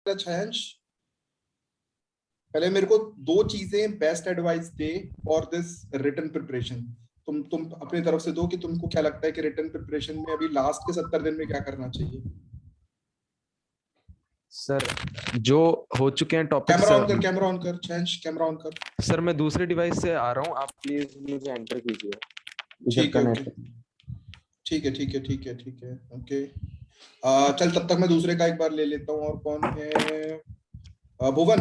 छायांश, पहले मेरे को दो चीजें बेस्ट एडवाइस दे फॉर दिस रिटन प्रिपरेशन। तुम अपनी तरफ से दो कि तुमको क्या लगता है कि रिटन प्रिपरेशन में अभी लास्ट के 70 दिन में क्या करना चाहिए। सर जो हो चुके हैं टॉपिक्स। कैमरा ऑन कर छायांश, कैमरा ऑन कर। सर मैं दूसरे डिवाइस से आ रहा हूँ, आप प्लीज मुझे एंटर कीजिए। ठीक है, ओके, ठीक है, ठीक है, ठीक है, ठीक है, ओके। चल तब तक मैं दूसरे का एक बार ले लेता हूँ। और कौन है? भुवन।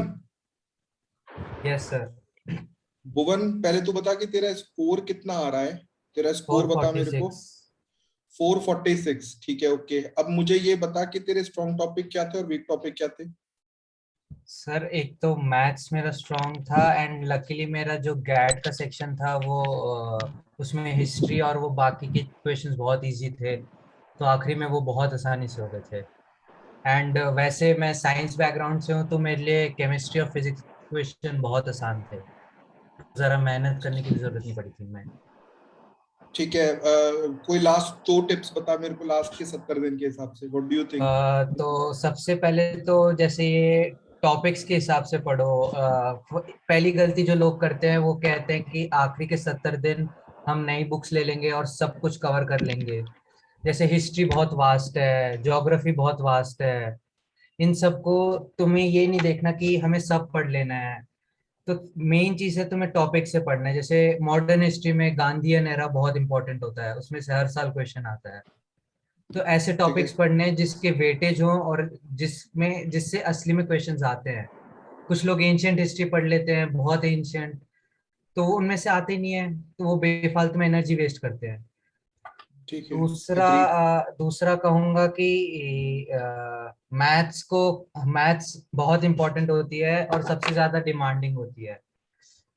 Yes sir. भुवन, पहले तू बता कि तेरा स्कोर कितना आ रहा है। तेरा स्कोर बता मेरे को। 446। 446, ठीक है, ओके। अब मुझे ये बता कि तेरे स्ट्रॉन्ग टॉपिक क्या थे और वीक टॉपिक क्या थे। सर एक तो मैथ्स मेरा स्ट्रॉन्ग था एंड लकीली मेरा जो गैट का सेक्शन था वो उसमें हिस्ट्री और वो बाकी के क्वेश्चंस बहुत इजी थे, तो आखिरी में वो बहुत आसानी से हो गए थे। एंड वैसे मैं साइंस बैकग्राउंड से हूँ तो मेरे लिए केमिस्ट्री और फिजिक्स क्वेश्चन बहुत आसान थे, जरा मेहनत करने की भी जरूरत नहीं पड़ी थी मैं। ठीक है, कोई लास्ट दो टिप्स बता मेरे को लास्ट के 70 दिन के हिसाब से। What do you think? तो सबसे पहले तो जैसे ये टॉपिक्स के हिसाब से पढ़ो। पहली गलती जो लोग करते हैं वो कहते हैं कि आखिरी के 70 दिन हम नई बुक्स ले लेंगे और सब कुछ कवर कर लेंगे। जैसे हिस्ट्री बहुत वास्ट है, ज्योग्राफी बहुत वास्ट है, इन सबको तुम्हें ये नहीं देखना कि हमें सब पढ़ लेना है। तो मेन चीज है तुम्हें टॉपिक से पढ़ना है। जैसे मॉडर्न हिस्ट्री में गांधीयन एरा बहुत इंपॉर्टेंट होता है, उसमें से हर साल क्वेश्चन आता है। तो ऐसे ठीक है, टॉपिक्स पढ़ने हैं जिसके वेटेज हो और जिससे असली में क्वेश्चंस आते हैं। कुछ लोग एंशियंट हिस्ट्री पढ़ लेते हैं, बहुत एंशियंट, तो वो उनमें से आते नहीं है, तो वो बेफालतू में एनर्जी वेस्ट करते हैं। ठीक है, दूसरा एग्रीड। दूसरा कहूंगा कि मैथ्स बहुत इंपॉर्टेंट होती है और सबसे ज्यादा डिमांडिंग होती है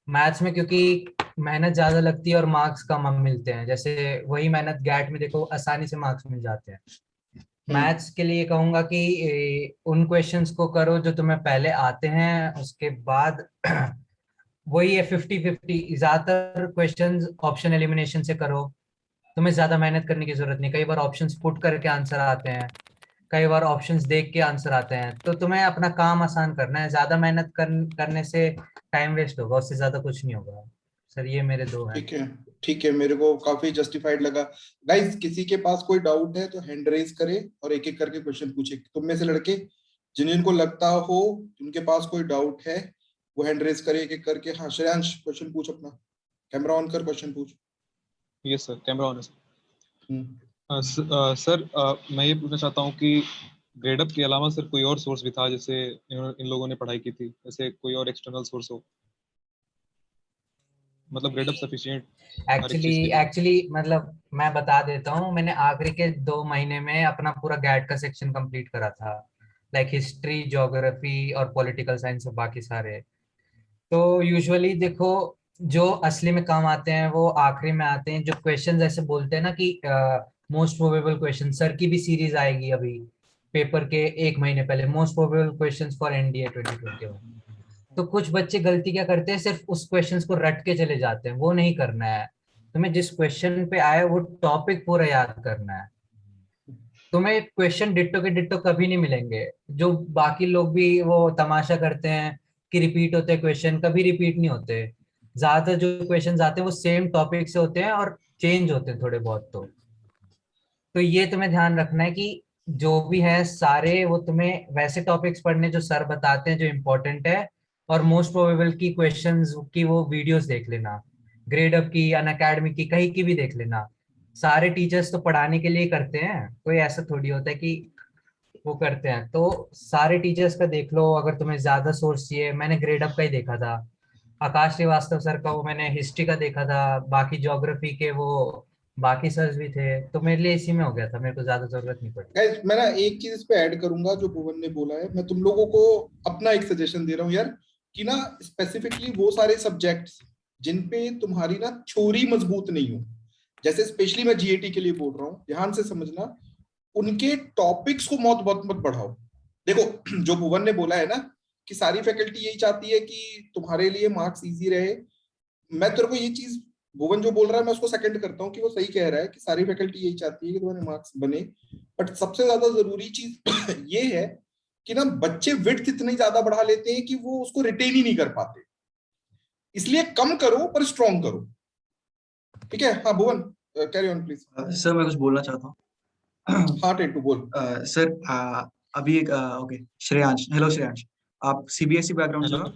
मैथ्स में, क्योंकि मेहनत ज्यादा लगती है और मार्क्स कम हम मिलते हैं। जैसे वही मेहनत गैट में देखो आसानी से मार्क्स मिल जाते हैं। मैथ्स के लिए कहूंगा कि उन क्वेश्चंस को करो जो तुम्हें पहले आते हैं, उसके बाद वही है 50-50। ज्यादातर क्वेश्चंस ऑप्शन एलिमिनेशन से करो, तुम्हें ज्यादा मेहनत करने की जरूरत नहीं। कई बार ऑप्शंस पुट करके आंसर आते हैं, कई बार ऑप्शंस देख के आंसर आते हैं, तो तुम्हें अपना काम आसान करना है। ज्यादा मेहनत करने से टाइम वेस्ट होगा, उससे ज्यादा कुछ नहीं होगा। सर ये मेरे दो हैं। ठीक है, ठीक है, मेरे को काफी जस्टिफाइड लगा। गाइस, किसी के पास कोई डाउट है तो हैंड रेज करे और एक एक करके क्वेश्चन पूछे। तुम में से लड़के जिन जिनको लगता हो उनके पास कोई डाउट है वो हैंड रेज करे एक एक करके। हाँ श्रेयांश, क्वेश्चन पूछ अपना। कैमरा ऑन कर, क्वेश्चन पूछ। यस सर, कैमरा ऑन है सर। हम्म। सर मैं ये पूछना चाहता हूँ कि ग्रेडअप के अलावा सर कोई और सोर्स भी था जैसे इन लोगों ने पढ़ाई की थी, जैसे कोई और एक्सटर्नल सोर्स हो, मतलब ग्रेडअप सफिशिएंट हर एक चीज के लिए। एक्चुअली मतलब मैं बता देता हूँ, मैंने आखिरी के 2 महीने में अपना पूरा गैट का सेक्शन कंप्लीट करा था, लाइक हिस्ट्री, ज्योग्राफी और पॉलिटिकल साइंस और बाकी सारे। तो यूजुअली देखो, जो असली में काम आते हैं वो आखिरी में आते हैं। जो क्वेश्चन ऐसे बोलते हैं ना कि मोस्ट प्रोबेबल क्वेश्चन, सर की भी सीरीज आएगी अभी पेपर के 1 महीने पहले, most probable questions for NDA 2021। तो कुछ बच्चे गलती क्या करते हैं, सिर्फ उस क्वेश्चंस को रट के चले जाते हैं। वो नहीं करना है, तुम्हें जिस क्वेश्चन पे आए वो टॉपिक पूरा याद करना है। तुम्हें क्वेश्चन डिट्टो के डिट्टो कभी नहीं मिलेंगे। जो बाकी लोग भी वो तमाशा करते हैं कि रिपीट होते हैं क्वेश्चन, कभी रिपीट नहीं होते। ज्यादातर जो क्वेश्चंस आते हैं वो सेम टॉपिक से होते हैं और चेंज होते हैं थोड़े बहुत। तो ये तुम्हें ध्यान रखना है कि जो भी है सारे वो तुम्हें वैसे टॉपिक्स पढ़ने जो सर बताते हैं जो इम्पोर्टेंट है, और मोस्ट प्रोबेबल की क्वेश्चंस की वो वीडियोस देख लेना, ग्रेड अप की, अनअकैडमी की, कहीं की भी देख लेना। सारे टीचर्स तो पढ़ाने के लिए करते हैं, कोई ऐसा थोड़ी होता है कि वो करते हैं। तो सारे टीचर्स का देख लो। अगर तुम्हें ज्यादा सोर्स चाहिए, मैंने ग्रेड अप का ही देखा था, आकाश श्रीवास्तव सर का वो मैंने हिस्ट्री का देखा था, बाकी ज्योग्राफी के वो बाकी सर्स भी थे, तो मेरे लिए इसी में हो गया था, मेरे को ज्यादा जरूरत नहीं पड़ी। गाइस, मैं ना एक चीज इस पे ऐड करूंगा जो भुवन ने बोला है। मैं तुम लोगों को अपना एक सजेशन दे रहा हूँ यार, कि ना स्पेसिफिकली वो सारे सब्जेक्ट्स जिन पे तुम्हारी ना थ्योरी मजबूत नहीं हो, जैसे स्पेशली मैं जीएटी के लिए बोल रहा हूँ, ध्यान से समझना, उनके टॉपिक्स को मत मत मत बढ़ाओ। देखो जो भुवन ने बोला है ना कि सारी फैकल्टी यही चाहती है कि तुम्हारे लिए मार्क्स इजी रहे। मैं तेरे को ये चीज, भुवन जो बोल रहा है मैं उसको सेकंड करता हूँ कि वो सही कह रहा है कि सारी फैकल्टी यही चाहती है कि तुम्हारे मार्क्स बने। बट सबसे ज्यादा जरूरी चीज ये है कि ना बच्चे विड्थ इतनी ज्यादा बढ़ा लेते हैं कि वो उसको रिटेन ही नहीं कर पाते, इसलिए कम करो पर स्ट्रॉन्ग करो। ठीक है, हाँ भुवन, कैरी ऑन प्लीज। सर मैं कुछ बोलना चाहता हूँ। हाँ टेंटू बोल। सर अभी एक ओके, श्रेयांश, हेलो श्रेयांश, आप सीबीएसई बैकग्राउंड से हेलो,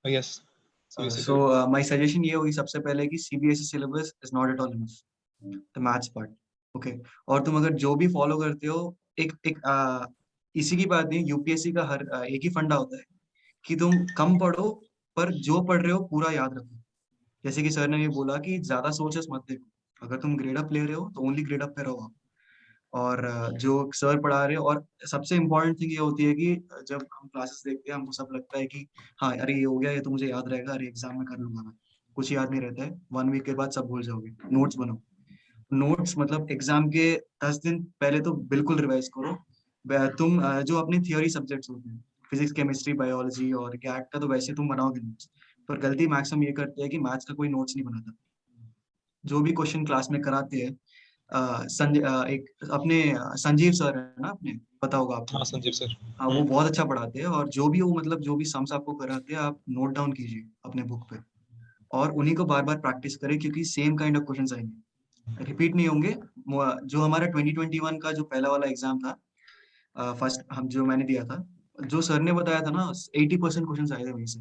हो? यस, सो माय सजेशन ये होगी सबसे पहले कि CBSE syllabus is not at all enough the maths part, okay. और तुम अगर जो भी फॉलो करते हो, एक एक इसी की बात नहीं, यूपीएससी का हर एक ही फंडा होता है कि तुम कम पढ़ो पर जो पढ़ रहे हो पूरा याद रखो। जैसे कि सर ने ये बोला कि ज्यादा सोचेस मत देखो, अगर तुम ग्रेड अप ले रहे हो तो ओनली ग्रेड अप पे रहो आप। और जो सर पढ़ा रहे हो, और सबसे इम्पोर्टेंट थिंग ये होती है कि जब हम क्लासेस देखते हैं हमको सब लगता है कि हाँ अरे ये हो गया, ये तो मुझे याद रहेगा, अरे एग्जाम में कर लूंगा मैं। कुछ याद नहीं रहता है, 1 वीक के बाद सब भूल जाओगे। नोट्स बनाओ, नोट्स मतलब एग्जाम के 10 दिन पहले तो बिल्कुल रिवाइज करो। तुम जो अपने थियोरी सब्जेक्ट्स होते हैं, फिजिक्स, केमिस्ट्री, बायोलॉजी और कैट का तो वैसे तुम बनाओगे नोट्स, पर गलती मैक्सिमम ये करते हैं कि मैथ्स का कोई नोट्स नहीं बनाता। जो भी क्वेश्चन क्लास में कराते हैं, एक अपने संजीव सर है ना, अपने पता होगा आपको। हाँ संजीव सर। हाँ, वो बहुत अच्छा पढ़ाते हैं, और जो भी वो मतलब जो भी सम्स आपको कराते हैं आप नोट डाउन कीजिए अपने बुक पे, और उन्हीं को बार बार प्रैक्टिस करें, क्योंकि सेम काइंड ऑफ क्वेश्चंस आएंगे, रिपीट नहीं होंगे। जो हमारा 2021 का जो पहला वाला एग्जाम था, फर्स्ट हम जो मैंने दिया था, जो सर ने बताया था ना, 80% क्वेश्चन आए थे वहीं से।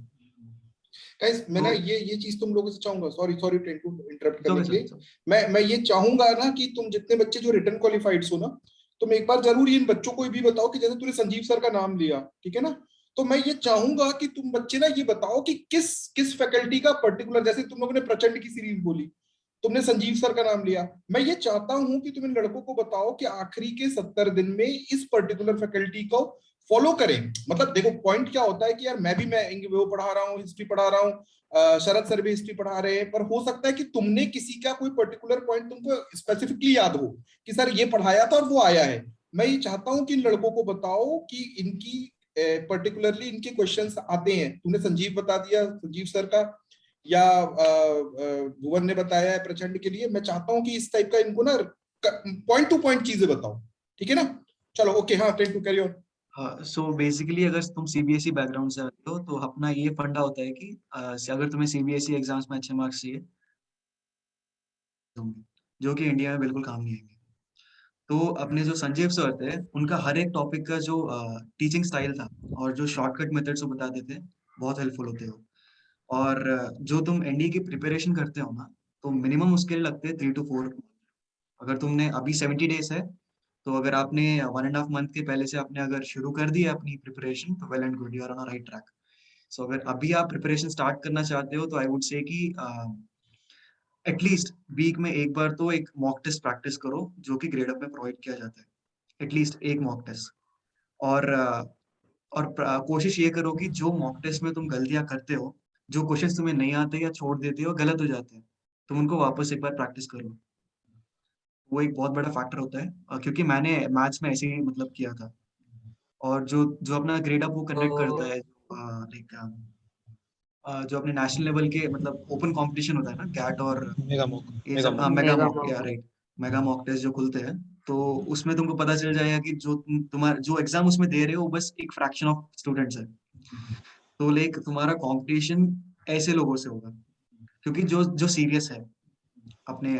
गाइस मैं ना तो ये चीज तुम लोगों से चाहूंगा, सॉरी सॉरी टेंटू इंटरप्ट करने के लिए। सर, मैं ये चाहूंगा ना कि तुम जितने बच्चे जो रिटर्न क्वालिफाइड हो ना, तुम एक बार जरूर इन बच्चों को भी बताओ कि जैसे तूने संजीव सर का नाम लिया, ठीक है ना, तो मैं ये चाहूंगा कि तुम बच्चे ना ये बताओ कि किस किस फैकल्टी का पर्टिकुलर, जैसे तुम लोगों ने प्रचंड की सीरीज बोली, तुमने संजीव सर का नाम लिया, मैं ये चाहता हूं कि तुम इन लड़कों को बताओ कि आखिरी के 70 दिन में इस पर्टिकुलर फैकल्टी को फॉलो करें। मतलब देखो पॉइंट क्या होता है कि यार मैं वो पढ़ा रहा हूँ, हिस्ट्री पढ़ा रहा हूँ, शरद सर भी हिस्ट्री पढ़ा रहे हैं, पर हो सकता है कि तुमने किसी का कोई पर्टिकुलर पॉइंट तुमको स्पेसिफिकली याद हो कि सर ये पढ़ाया था और वो आया है। मैं ये चाहता हूं कि इन लड़कों को बताओ कि इनकी पर्टिकुलरली इनके क्वेश्चंस आते हैं। तुमने संजीव बता दिया, संजीव सर का, या भुवन ने बताया है प्रचंड के लिए। मैं चाहता हूं कि इस टाइप का इनको ना पॉइंट टू पॉइंट चीजें बताओ, ठीक है ना। चलो ओके, हाँ टेन टू कैरी ऑन। हाँ, सो बेसिकली अगर तुम सीबीएसई बैकग्राउंड से आते हो तो अपना ये फंडा होता है कि अगर तुम्हें सीबीएसई एग्जाम्स में अच्छे मार्क्स चाहिए होंगे, जो कि इंडिया में बिल्कुल काम नहीं आएंगे। तो अपने जो संजीव सर थे, उनका हर एक टॉपिक का जो टीचिंग स्टाइल था और जो शॉर्टकट मेथड्स वो बताते थे, बहुत हेल्पफुल होते हो। और जो तुम एनडीए की प्रिपरेशन करते हो ना, तो मिनिमम उसके लिए लगते हैं 3 to 4। अगर तुमने अभी 70 डेज है, तो अगर आपने 1.5 मंथ के पहले से आपने अगर शुरू कर दी है अपनी प्रिपरेशन, तो well and good, you are on right track. So अगर अभी आप प्रिपरेशन स्टार्ट करना चाहते हो, तो आई वुड से कि एटलीस्ट वीक में एक बार तो एक मॉक टेस्ट प्रैक्टिस करो, जो कि ग्रेड अप में प्रोवाइड किया जाता है। एटलीस्ट एक मॉक टेस्ट। और कोशिश ये करो कि जो मॉक टेस्ट में तुम गलतियां करते हो, जो क्वेश्चंस तुम्हें नहीं आते या छोड़ देते हो, गलत हो जाते हैं, तुम उनको वापस एक बार प्रैक्टिस करो। वो एक बहुत बड़ा फैक्टर होता है, क्योंकि मैंने मैथ्स में ऐसे ही मतलब किया था। और जो जो अपना ग्रेड अप वो कंडक्ट करता तो है, लाइक जो अपने नेशनल लेवल के मतलब ओपन कंपटीशन होता है ना, गैट और मेगा मॉक, ये मेगा सब, हाँ मॉक। मेगा मेगा मॉक, या राइट, मेगा मॉक टेस्ट जो खुलते हैं, तो उसमें तुमको पता चल जाएगा कि जो तुम्हारा जो एग्जाम उसमें दे रहे हो वो बस एक फ्रैक्शन ऑफ स्टूडेंट्स है। तो लाइक तुम्हारा कंपटीशन ऐसे लोगों से होगा, क्योंकि जो जो सीरियस है अपने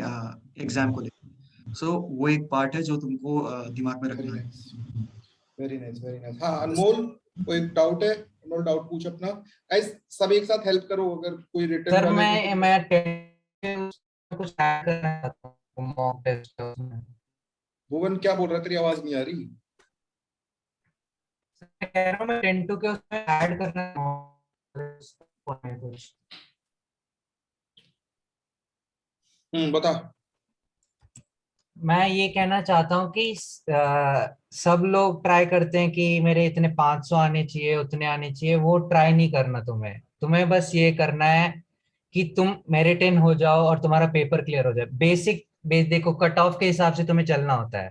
एग्जाम को लेकर। सो वो एक पार्ट है जो तुमको दिमाग में वेरी रखना है। Nice, very nice, very nice. हाँ अनमोल, कोई डाउट है? अनमोल डाउट पूछ अपना। गाइस सब एक साथ हेल्प करो, अगर कोई रिटर्न सर वाले में मैं कुछ ऐड करना चाहता हूँ मॉक टेस्ट में। भुवन क्या बोल रहा है, तेरी आवाज नहीं आ रही। मैं कह रहा हूँ मैं 10 के उसमें ऐड करना कुछ। बता। मैं ये कहना चाहता हूँ कि सब लोग ट्राई करते हैं कि मेरे इतने 500 आने चाहिए, उतने आने चाहिए। वो ट्राई नहीं करना, तुम्हें तुम्हें बस ये करना है कि तुम मेरिटेन हो जाओ और तुम्हारा पेपर क्लियर हो जाए। बेस देखो, कट ऑफ के हिसाब से तुम्हें चलना होता है।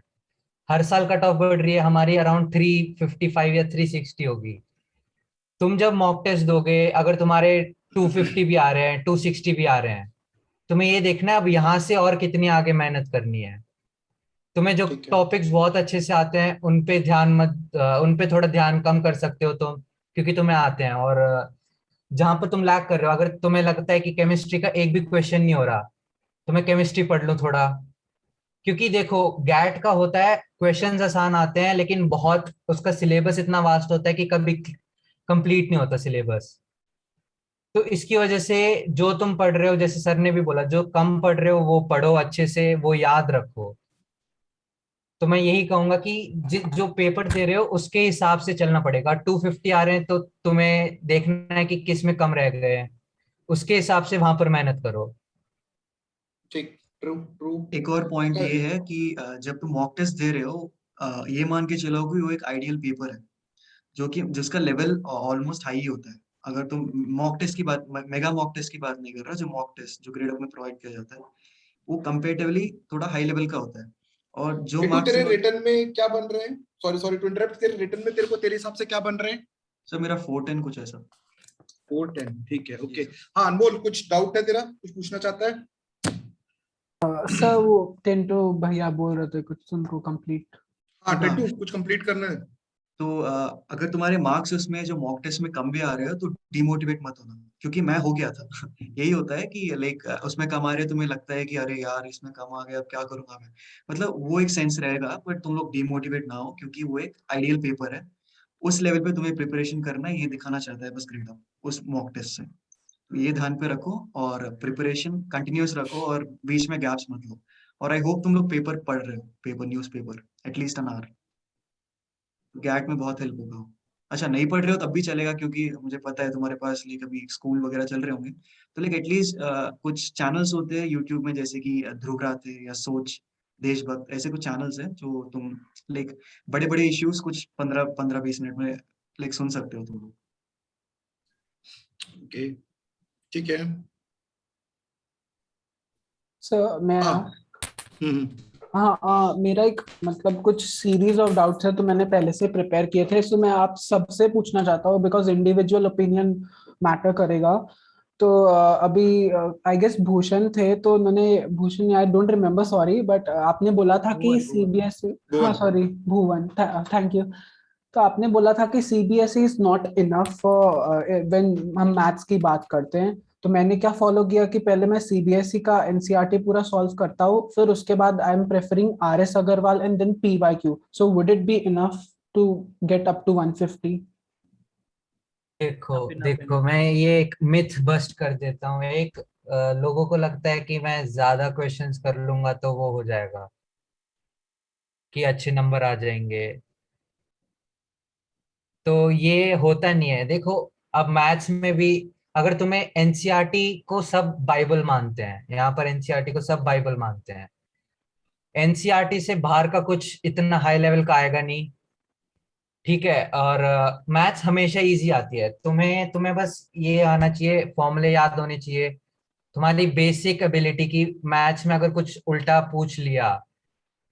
हर साल कट ऑफ बढ़ रही है, हमारी अराउंड 355 या 360 होगी। तुम जब मॉक टेस्ट दोगे, अगर तुम्हारे 250 भी आ रहे हैं, 260 भी आ रहे हैं, तुम्हें ये देखना है अब यहाँ से और कितनी आगे मेहनत करनी है। तुम्हें जो ठीक है। टॉपिक्स बहुत अच्छे से आते हैं उन पे थोड़ा ध्यान कम कर सकते हो तुम, क्योंकि तुम्हें आते हैं। और जहां पर तुम लैग कर रहे हो, अगर तुम्हें लगता है कि केमिस्ट्री का एक भी क्वेश्चन नहीं हो रहा, तो मैं केमिस्ट्री पढ़ लूं थोड़ा। क्योंकि देखो गैट का होता है, क्वेश्चंस आसान आते हैं लेकिन बहुत उसका सिलेबस इतना वास्ट होता है कि कभी कंप्लीट नहीं होता सिलेबस। तो इसकी वजह से जो तुम पढ़ रहे हो, जैसे सर ने भी बोला, जो कम पढ़ रहे हो वो पढ़ो अच्छे से, वो याद रखो। तो मैं यही कहूंगा कि जो पेपर दे रहे हो उसके हिसाब से चलना पड़ेगा। 250 आ रहे हैं तो तुम्हें देखना है कि किस में कम रह गए हैं, उसके हिसाब से वहां पर मेहनत करो। ठीक, ट्रू ट्रू। एक और पॉइंट ये है कि जब तुम मॉक टेस्ट दे रहे हो, ये मान के चलो कि वो एक आइडियल पेपर है जो कि जिसका लेवल ऑलमोस्ट हाई होता है। अगर तुम मॉक टेस्ट की बात, मेगा मॉक टेस्ट की बात नहीं कर रहा, जो मॉक टेस्ट जो ग्रेड में प्रोवाइड किया जाता है वो कंपेरेटिवली थोड़ा हाई लेवल का होता है। और जो बिट्टू, तेरे मैक्सिमम, रिटर्न में क्या बन रहे हैं? सॉरी सॉरी टू इंटरप्ट, तेरे रिटर्न में तेरे हिसाब से क्या बन रहे हैं? सर मेरा 410 कुछ ऐसा। 410, ठीक है, ओके। जी सर। हाँ अनमोल, कुछ डाउट है तेरा, कुछ पूछना चाहता है? सर वो टेंटो भैया बोल रहे थे कुछ उनको कंप्लीट। हाँ हाँ, टेंटू, कुछ कंप्लीट करना है? तो अगर तुम्हारे मार्क्स उसमें जो मॉक टेस्ट में कम भी आ रहे हो तो डिमोटिवेट मत होना, क्योंकि मैं हो गया था। यही होता है कि लाइक उसमें कम आ रहे हो, तुम्हें लगता है कि अरे यार इसमें कम आ गया, अब क्या करूंगा मैं। मतलब वो एक सेंस रहेगा, बट तुम लोग डिमोटिवेट ना हो, क्योंकि वो एक आइडियल पेपर है। उस लेवल पे तुम्हें प्रिपरेशन करना है, ये दिखाना चाहता है बस ग्रेड अप उस मॉक टेस्ट से। तो ये ध्यान पे रखो और प्रिपरेशन कंटिन्यूअस रखो और बीच में गैप्स मत लो। और आई होप तुम लोग पेपर पढ़ रहे हो, paper news paper at least an hour. GAT में बहुत हेल्प होगा। अच्छा नहीं पढ़ रहे हो तब भी चलेगा, क्योंकि मुझे पता है तुम्हारे पास लिए कभी स्कूल वगैरह चल रहे होंगे। तो लाइक एटलीस्ट कुछ चैनल्स होते हैं यूट्यूब में, जैसे कि ध्रुवरात है या सोच देशभक्त, ऐसे कुछ चैनल्स हैं जो तुम लाइक बड़े बड़े इश्यूज कुछ 15-20 मिनट में लाइक सुन सकते हो तुम लोग। ओके, ठीक है। सर मैं हाँ। आऊँ? हम्म। हाँ मेरा एक मतलब कुछ सीरीज ऑफ डाउट्स है तो मैंने पहले से प्रिपेयर किए थे, सो मैं आप सबसे पूछना चाहता हूँ बिकॉज इंडिविजुअल ओपिनियन मैटर करेगा। तो अभी आई गेस भूषण थे, तो उन्होंने, Bhushan I don't remember sorry, but आपने बोला था कि भुवन भुवन सीबीएसई, हाँ Bhuvan. Sorry Bhuvan, thank you. तो आपने बोला था कि CBSE is not enough when हम मैथ्स की बात करते हैं। तो मैंने क्या फॉलो किया कि पहले मैं सीबीएसई का एनसीईआरटी पूरा सॉल्व करता हूँ, फिर उसके बाद I am preferring RS Agarwal and then PYQ. So would it be enough to get up to 150? देखो enough देखो, मैं ये एक मिथ बस्ट कर देता हूँ। एक लोगों को लगता है कि मैं ज्यादा क्वेश्चंस कर लूंगा तो वो हो जाएगा, कि अच्छे नंबर आ जाएंगे। तो ये होता नहीं है। देखो, अब मैथ्स में भी अगर तुम्हें एनसीईआरटी को सब बाइबल मानते हैं, यहाँ पर एनसीईआरटी को सब बाइबल मानते हैं, एनसीईआरटी से बाहर का कुछ इतना हाई लेवल का आएगा नहीं। ठीक है। और मैथ्स हमेशा इजी आती है, तुम्हें तुम्हें बस ये आना चाहिए, फॉर्मूले याद होने चाहिए, तुम्हारी बेसिक एबिलिटी की। मैथ्स में अगर कुछ उल्टा पूछ लिया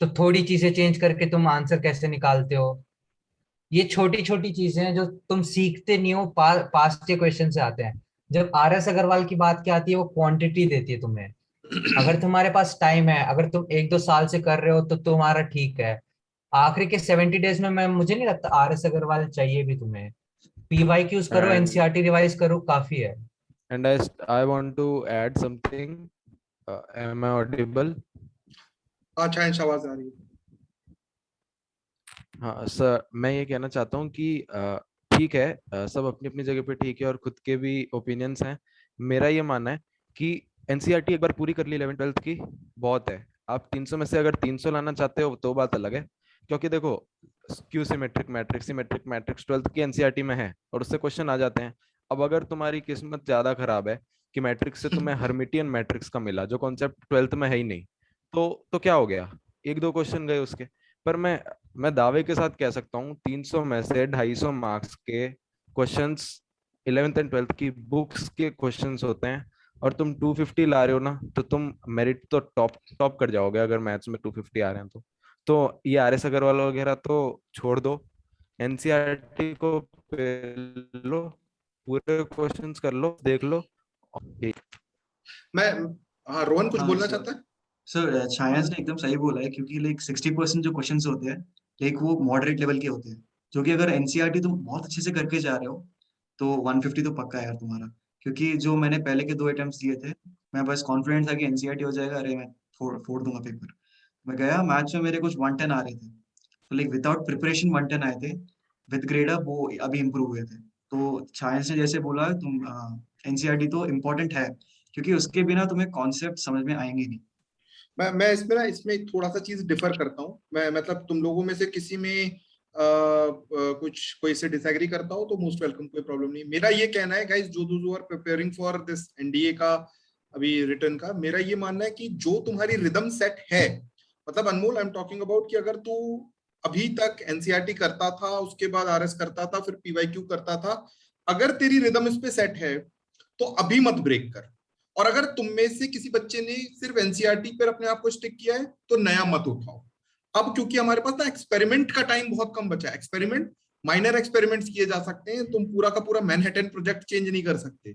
तो थोड़ी चीजें चेंज करके तुम आंसर कैसे निकालते हो, ये छोटी छोटी चीजें हैं जो तुम सीखते नहीं हो, पास्ट के क्वेश्चन से आते हैं। जब आरएस अग्रवाल की बात क्या आती है, वो क्वांटिटी देती है तुम्हें। अगर तुम्हारे पास टाइम है, अगर तुम 1-2 साल से कर रहे हो तो तुम्हारा ठीक है। आखिरी के 70 डेज में मैं मुझे नहीं लगता आरएस अग्रवाल चाहिए भी तुम्हें। पीवाईक्यूज करो, And एनसीईआरटी रिवाइज करो, काफी है। I want to add something. Am I audible? अच्छा, आवाज आ रही है। हाँ सर, मैं ये कहना चाहता हूँ कि ठीक है, सब अपनी अपनी जगह पे ठीक है और खुद के भी ओपिनियंस हैं। मेरा ये मानना है कि एनसीईआरटी एक बार पूरी कर ली 11th-12th की, बहुत है। आप 300 में से अगर 300 लाना चाहते हो तो बात अलग है, क्योंकि देखो Q symmetric matrix, symmetric matrix 12th की एनसीईआरटी में है और उससे क्वेश्चन आ जाते हैं। अब अगर तुम्हारी किस्मत ज्यादा खराब है कि मैट्रिक्स से तुम्हें हर्मिटियन मैट्रिक्स का मिला, जो कॉन्सेप्ट 12th में है ही नहीं, तो क्या हो गया, 1-2 क्वेश्चन गए उसके। पर मैं दावे के साथ कह सकता हूँ 300 में से 250 मार्क्स के क्वेश्चंस 11th एंड 12th की बुक्स के क्वेश्चंस होते हैं, और तुम 250 ला रहे हो ना, तो तुम मेरिट तो टॉप टॉप कर जाओगे अगर मैथ्स में 250 आ रहे हैं तो ये आरएस अग्रवाल वगैरह तो छोड़ दो, एनसीईआरटी को लो, पूरे क्वेश्चंस कर लो, देख लो। मैं, हाँ रोहन कुछ हाँ बोलना सर, चाहता है? सर छायांश ने एकदम सही बोला है, क्योंकि लाइक 60% जो क्वेश्चंस होते हैं लाइक वो मॉडरेट लेवल के होते हैं, जो कि अगर एनसीईआरटी तुम बहुत अच्छे से करके जा रहे हो तो 150 तो पक्का है यार तुम्हारा। क्योंकि जो मैंने पहले के 2 अटेम्प्ट्स दिए थे, मैं बस कॉन्फिडेंट था कि एनसीईआरटी हो जाएगा, अरे मैं फोड़ दूंगा पेपर। मैं गया मैथ्स में मेरे कुछ 110 आ रहे थे, तो लाइक विदाउट प्रिपरेशन 110 आए थे, विद ग्रेड अप वो अभी इम्प्रूव हुए थे। तो छायांश ने जैसे बोला, तुम एनसीईआरटी तो इम्पोर्टेंट है, क्योंकि उसके बिना तुम्हें कॉन्सेप्ट समझ में आएंगे नहीं। मैं इसमें थोड़ा सा चीज डिफर करता हूँ। मैं मतलब तुम लोगों में से किसी में कुछ कोई से डिसएग्री करता हो तो मोस्ट वेलकम, कोई प्रॉब्लम नहीं। मेरा ये कहना है गाइस, जो are preparing for this NDA का अभी रिटर्न का, मेरा ये मानना है कि जो तुम्हारी रिदम सेट है, मतलब अनमोल आई एम टॉकिंग अबाउट कि अगर तू अभी तक एनसीईआरटी करता था, उसके बाद आरएस करता था, फिर पीवाईक्यू करता था, अगर तेरी रिदम इस पे सेट है तो अभी मत ब्रेक कर। और अगर तुम में से किसी बच्चे ने सिर्फ एनसीईआरटी पर अपने आप को स्टिक किया है तो नया मत उठाओ। अब क्योंकि हमारे पास ना एक्सपेरिमेंट का टाइम बहुत कम बचा है, एक्सपेरिमेंट माइनर एक्सपेरिमेंट्स किए जा सकते हैं, तुम पूरा का पूरा मैनहट्टन प्रोजेक्ट चेंज नहीं कर सकते,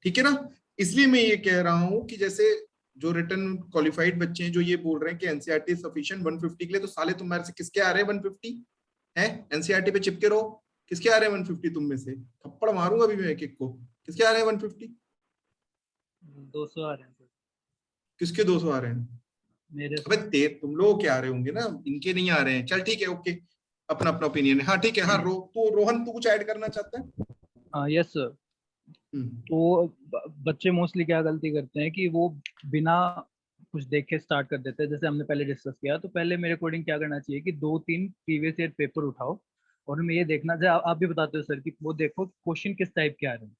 ठीक है ना। इसलिए मैं ये कह रहा हूं कि जैसे जो रिटर्न क्वालिफाइड बच्चे हैं जो ये बोल रहे हैं कि एनसीईआरटी सफिशिएंट 150 के लिए, तो साले तुम्हारे से किसके आ रहे हैं 150 है? एनसीईआरटी पे चिपके रहो। किसके आ रहे हैं 150 तुम में से? थप्पड़ मारूंगा अभी मैं एक एक को। किसके आ रहे हैं 150? 200 आ रहे हैं सर किसके 200 आ रहे हैं? मेरे अबे तुम लोग क्या आ रहे होंगे ना, इनके नहीं आ रहे हैं। चल ठीक है, ओके, अपना अपना ओपिनियन है। हाँ ठीक है। हाँ रोहन तू कुछ ऐड करना चाहता है? Yes sir. तो बच्चे मोस्टली क्या गलती करते हैं कि वो बिना कुछ देखे स्टार्ट कर देते हैं। जैसे हमने पहले डिस्कस किया, तो पहले मेरे अकॉर्डिंग क्या करना चाहिए कि 2-3 प्रीवियस ईयर पेपर उठाओ और हमें ये देखना, जैसे आप भी बताते हो सर कि वो देखो क्वेश्चन किस टाइप के आ रहे हैं,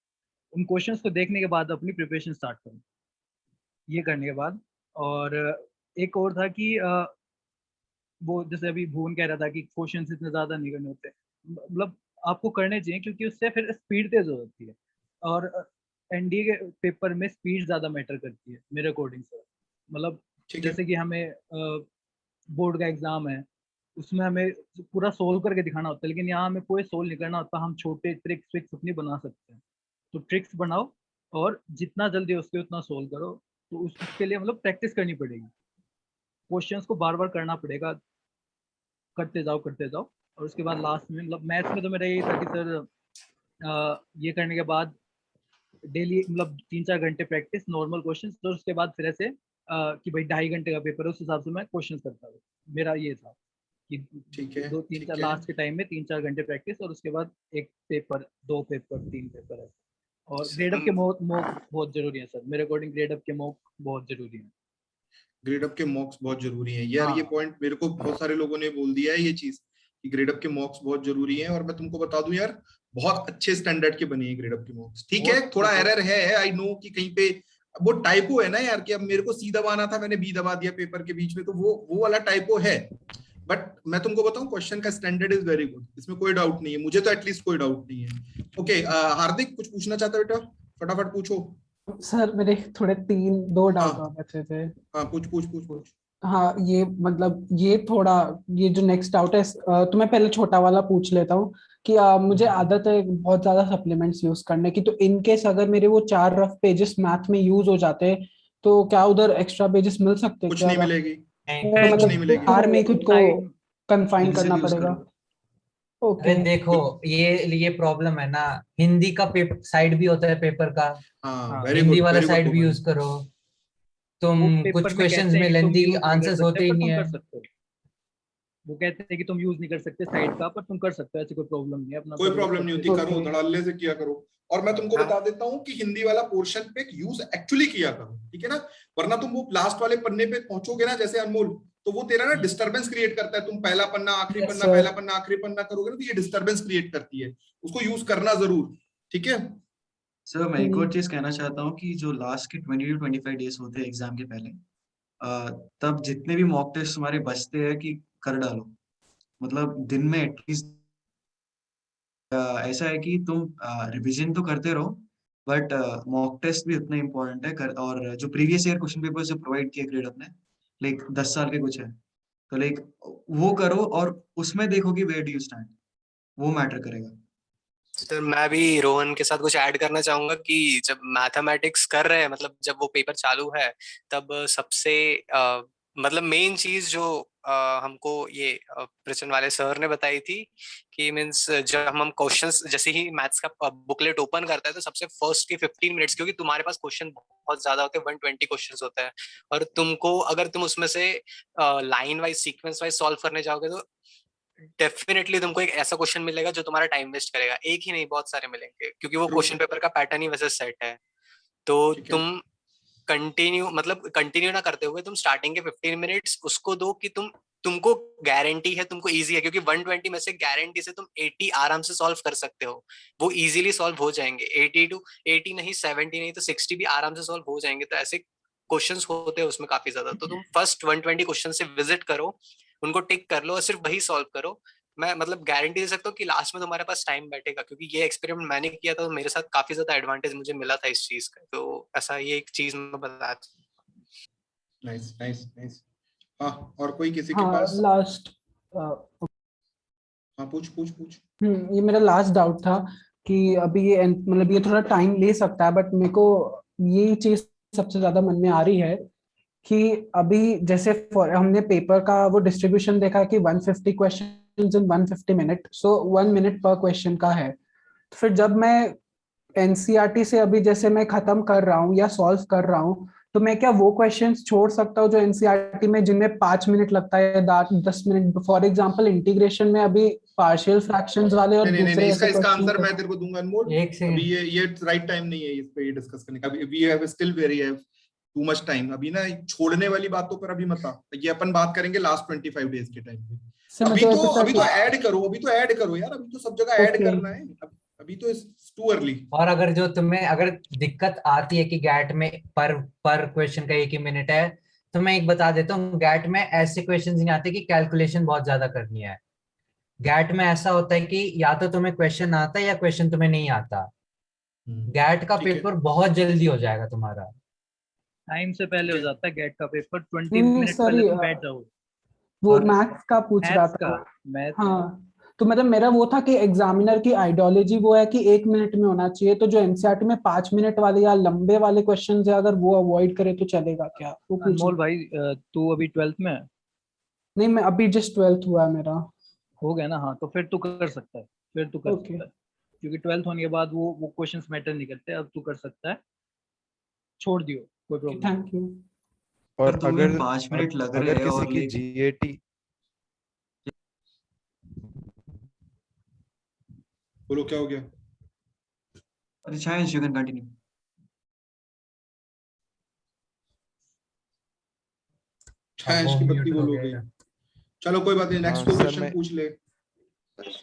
उन क्वेश्चंस को देखने के बाद अपनी प्रिपरेशन स्टार्ट करो। ये करने के बाद, और एक और था कि वो जैसे अभी भुवन कह रहा था कि क्वेश्चंस इतने ज्यादा नहीं करने होते, मतलब आपको करने चाहिए, क्योंकि उससे फिर स्पीड तेज हो जाती है। और एनडीए के पेपर में स्पीड ज्यादा मैटर करती है मेरे अकॉर्डिंग से। मतलब जैसे कि हमें बोर्ड का एग्जाम है, उसमें हमें पूरा सोल्व करके दिखाना होता है, लेकिन यहाँ हमें कोई सोल्व नहीं करना होता, हम छोटे ट्रिक्स अपनी बना सकते हैं। तो ट्रिक्स बनाओ और जितना जल्दी हो सके उतना सोल्व करो। तो उसके लिए मतलब प्रैक्टिस करनी पड़ेगी, क्वेश्चंस को बार बार करना पड़ेगा, करते जाओ। और उसके बाद लास्ट में, मतलब मैथ्स में तो मेरा यही था कि सर ये करने के बाद डेली मतलब 3-4 घंटे प्रैक्टिस नॉर्मल क्वेश्चंस, तो उसके बाद फिर ऐसे कि भाई 2.5 घंटे का पेपर है, उस हिसाब से मैं क्वेश्चन करता हूँ। मेरा ये था कि 2-3-4 लास्ट के टाइम में 3-4 घंटे प्रैक्टिस, और उसके बाद एक पेपर, 2 पेपर, 3 पेपर है। और ग्रेड अप के मॉक बहुत जरूरी है सर, मेरे अकॉर्डिंग ग्रेड अप के मॉक बहुत जरूरी है। ग्रेड अप के मॉक्स बहुत जरूरी है यार। ये पॉइंट मेरे को बहुत सारे लोगों ने बोल दिया है ये चीज कि ग्रेड अप के मॉक्स बहुत जरूरी है। और मैं तुमको बता दूं यार, बहुत अच्छे स्टैंडर्ड के बने हैं ग्रेड अप के मॉक्स। ठीक है, थोड़ा एरर है, आई नो कि कहीं पे वो टाइपो है ना यार, कि अब मेरे को सी दबाना था, मैंने बी दबा दिया पेपर के बीच में, तो वो वाला टाइपो है। बट मैं तुमको बताऊं, क्वेश्चन का स्टैंडर्ड इज वेरी गुड, इसमें कोई डाउट नहीं है, मुझे तो एटलीस्ट कोई डाउट नहीं है। ओके, हार्दिक कुछ पूछना चाहता है बेटा? फटाफट पूछो सर मेरे थोड़े 2 डाउट और बचे थे। हाँ पूछ। हाँ, ये मतलब ये थोड़ा, ये जो नेक्स्ट डाउट है, तो मैं पहले छोटा वाला पूछ लेता हूँ कि मुझे आदत है बहुत ज्यादा सप्लीमेंट्स यूज करने की, तो इनकेस अगर मेरे वो 4 रफ पेजेस मैथ में यूज हो जाते हैं तो क्या उधर एक्स्ट्रा पेजेस मिल सकते हैं? कुछ नहीं मिलेगी, तो मतलब बाहर में खुद को कन्फाइन करना पड़ेगा। अरे देखो, ये प्रॉब्लम है ना, हिंदी का साइड भी होता है पेपर का। हिंदी वाला साइड भी यूज करो। तुम कुछ क्वेश्चंस में लेंथी आंसर्स होते ही नहीं है। वो कहते हैं कि तुम यूज नहीं कर सकते साइड का, पर तुम कर सकते हो, ऐसी कोई प्रॉब्लम नहीं है। अपना कोई प्रॉब्लम नहीं होती, करो, धड़ल्ले से किया करो। और मैं तुमको बता देता हूँ कि हिंदी वाला पोर्शन पे यूज एक्चुअली किया करो, ठीक है ना। वरना तुम वो लास्ट वाले पन्ने पे पहुंचोगे ना, जैसे अनमोल, तो वो तेरा ना डिस्टर्बेंस क्रिएट करता है। तुम पहला पन्ना आखिरी पन्ना, पहला पन्ना आखिरी पन्ना करोगे ना, तो ये डिस्टर्बेंस क्रिएट करती है। उसको यूज करना जरूर, ठीक है। सर मैं एक और चीज कहना चाहता हूँ कि जो लास्ट के 20 to 25 डेज होते हैं एग्जाम के पहले, तब जितने भी मॉक टेस्ट तुम्हारे बचते हैं कि कर डालो। मतलब दिन में एटलीस्ट ऐसा है कि तुम रिवीजन तो करते रहो, बट मॉक टेस्ट भी उतना इम्पोर्टेंट है। और जो प्रीवियस ईयर क्वेश्चन पेपर जो प्रोवाइड किए ग्रेड अपने, लाइक 10 साल के कुछ है, तो लाइक वो करो और उसमें देखो कि वेयर डू यू स्टैंड, वो मैटर करेगा। सर मैं भी रोहन के साथ कुछ ऐड करना चाहूंगा कि जब मैथमेटिक्स कर रहे हैं, मतलब जब वो पेपर चालू है, तब सबसे मतलब मेन चीज जो हमको ये प्रचन वाले सर ने बताई थी कि मीन्स जब हम क्वेश्चंस जैसे ही मैथ्स का बुकलेट ओपन करता है तो सबसे फर्स्ट के 15 मिनट्स, क्योंकि तुम्हारे पास क्वेश्चन बहुत ज्यादा होते हैं, 120 क्वेश्चंस होता है, और तुमको अगर तुम उसमें से line wise sequence wise solve करने जाओगे तो डेफिनेटली तुमको एक ऐसा क्वेश्चन मिलेगा जो तुम्हारा टाइम वेस्ट करेगा। एक ही नहीं, बहुत सारे मिलेंगे, क्योंकि वो क्वेश्चन पेपर का पैटर्न ही वैसे सेट है। तो तुम कंटिन्यू ना करते हुए तुम स्टार्टिंग के 15 मिनट्स उसको दो कि तुमको गारंटी है, तुमको इजी है, क्योंकि 120 में से गारंटी से तुम 80 आराम से सॉल्व कर सकते हो, वो इजीली सॉल्व हो जाएंगे। 80 नहीं, 70 नहीं तो 60 भी आराम से सॉल्व हो जाएंगे। तो ऐसे क्वेश्चंस होते हैं उसमें काफी ज्यादा, तो तुम फर्स्ट 120 क्वेश्चन से विजिट करो, उनको टिक कर लो और सिर्फ वही सॉल्व करो। मैं मतलब गारंटी दे सकता हूँ कि लास्ट में तुम्हारे पास टाइम बैठेगा, क्योंकि ये एक्सपेरिमेंट मैंने किया था तो मेरे साथ काफी ज्यादा एडवांटेज मुझे मिला था इस चीज का। तो ऐसा ये एक चीज मैं बता। Nice nice nice. हाँ, और कोई किसी के हाँ पास? लास्ट हाँ, पूछ पूछ पूछ। ये मेरा लास्ट डाउट था कि अभी ये मतलब ये थोड़ा टाइम ले सकता है, बट मेरे को ये चीज सबसे ज्यादा मन में आ रही है कि अभी जैसे हमने पेपर का वो डिस्ट्रीब्यूशन देखा कि 150 questions in 150 minute, so 1 minute पर क्वेश्चन का है। तो फिर जब मैं एनसीईआरटी से अभी जैसे मैं खत्म कर रहा हूँ या सॉल्व कर रहा हूँ, तो मैं क्या वो क्वेश्चंस छोड़ सकता हूँ जो एनसीईआरटी में जिनमें 5 मिनट लगता है, 10 मिनट? फॉर एग्जांपल इंटीग्रेशन में अभी पार्शियल फ्रैक्शंस वाले और नहीं नहीं नहीं दूसरे नहीं, ऐसे इसका क्वेश्चन। आंसर मैं तेरे को दूंगा अनमोल। एक अभी सेकंड, ये राइट टाइम नहीं है इस पे ये डिस्कस करने का। अभी we have still very have too much time. अभी ना छोड़ने वाली बातों पर अभी मत आ, ये अपन बात करेंगे लास्ट 25 डेज के टाइम पे। से अभी मुझे तो पता अभी तो है ऐड करो, अभी तो ऐड करो यार, अभी तो सब जगह ऐड ओके। करना है। अभी तो टू अर्ली। और अगर जो तुम्हें अगर दिक्कत आती है कि गैट में पर क्वेश्चन का 1 ही मिनट है, तो मैं एक बता देता हूँ, गैट में ऐसे क्वेश्चन नहीं आते कि कैलकुलेशन बहुत ज्यादा करनी है। गैट में ऐसा होता है कि या तो तुम्हें क्वेश्चन आता है या क्वेश्चन तुम्हें नहीं आता। गैट का ठीक है। पेपर बहुत जल्दी हो जाएगा तुम्हारा। टाइम से पहले ठीक हो है। जाता है गेट का पेपर, 20 नहीं मिनट पहले सॉरी, तुम बैठ जाओ। वो और मैथ्स का पूछ रहा मैथ्स था। का, मैथ्स का हाँ, तो मतलब मेरा वो था कि एग्जामिनर की आइडियोलॉजी वो है कि 1 मिनट में होना चाहिए, तो जो एनसीईआरटी में 5 मिनट वाले या लंबे वाले क्वेश्चन है अगर वो अवॉइड करे तो चलेगा क्या, वो पूछना। अनमोल भाई, तू अभी 12th में है? नहीं, मैं अभी जस्ट 12th हुआ है मेरा। हो गया ना? हाँ, तो फिर तू कर सकता है, फिर तू कर ओके सकता है, क्योंकि 12th होने के बाद वो क्वेश्चंस मैटर नहीं करते। अब तू कर सकता है, छोड़ दियो, कोई प्रॉब्लम नहीं। Thank you. पर और तुम्हें 5 मिनट लग रहे अगर हैं किसी और की लाइक जीएटी बोलो क्या हो गया? अच्छा है, यू कैन कंटिन्यू। अब छाछ वो की पत्ती म्यूट हो बोलोगे? गया। चलो कोई बात नहीं, नेक्स्ट हाँ कोई सर, क्वेश्चन पूछ ले।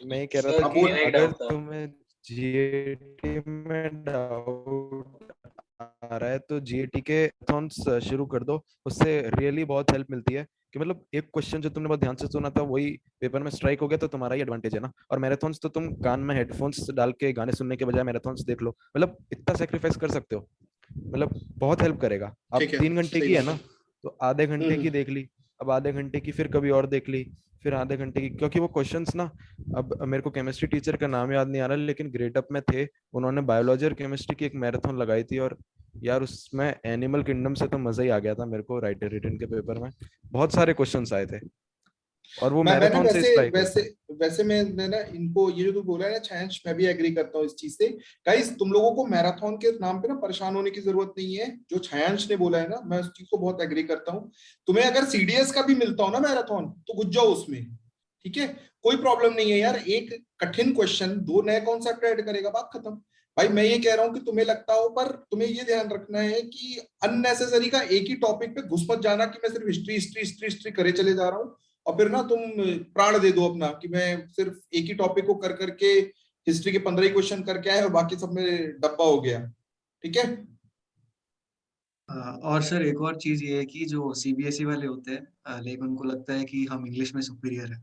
मैं ये कह रहा सर था हाँ कि बोल। मेरा एक अगर डाउट था। तुम्हें जीएटी में डाउट आ रहा है तो जीएटी के मैराथन्स शुरू कर दो। उससे रियली बहुत हेल्प मिलती है कि मतलब एक क्वेश्चन जो तुमने बहुत ध्यान से सुना था वही पेपर में स्ट्राइक हो गया तो तुम्हारा ही एडवांटेज है ना। और मैराथन्स तो तुम कान में हेडफोन्स डाल के गाने सुनने के बजाय मैराथन्स देख लो, मतलब इतना सेक्रीफाइस कर सकते हो, मतलब बहुत हेल्प करेगा। अब ठीक है, 3 घंटे सही की है बात है। ना, तो आधे घंटे की देख ली, अब आधे घंटे की फिर कभी और देख ली, फिर आधे घंटे की, क्योंकि वो क्वेश्चंस ना, अब मेरे को केमिस्ट्री टीचर का नाम याद नहीं आ रहा लेकिन ग्रेड अप में थे, उन्होंने बायोलॉजी और केमिस्ट्री की एक मैराथन लगाई थी, और यार उसमें एनिमल किंगडम से तो मजा ही आ गया था मेरे को। राइटर रिटन के पेपर में बहुत सारे क्वेश्चंस आए थे और वो मैं ना मैराथन से वैसे स्ट्राइक हुए वैसे थे। वैसे मैं ना इनको ये जो तू बोल रहा है ना छाछ, मैं भी एग्री करता हूँ इस चीज से। गाइस, तुम लोगों को मैराथन के नाम पे ना परेशान होने की जरूरत नहीं है। जो छाछ ने बोला है ना, मैं उस चीज को बहुत एग्री करता हूँ। तुम्हें अगर सीडीएस का भी मिलता हो ना मैराथन, तो घुस जाओ उसमें। ठीक है, कोई प्रॉब्लम नहीं है यार। एक कठिन क्वेश्चन 2 नए कॉन्सेप्ट ऐड करेगा, बात खत्म। भाई मैं ये कह रहा हूँ कि तुम्हें लगता हो, पर तुम्हें ये ध्यान रखना है कि अननेसेसरी का एक ही टॉपिक पे घुस मत जाना कि मैं सिर्फ हिस्ट्री हिस्ट्री हिस्ट्री हिस्ट्री करे चले जा रहा हूँ, और फिर ना तुम प्राण दे दो अपना कि मैं सिर्फ एक ही टॉपिक को कर करके हिस्ट्री के 15 ही क्वेश्चन करके आए और बाकी सब में डब्बा हो गया। ठीक है। और सर एक और चीज ये है कि जो सीबीएसई वाले होते हैं लाइक उनको लगता है कि हम इंग्लिश में सुपीरियर है,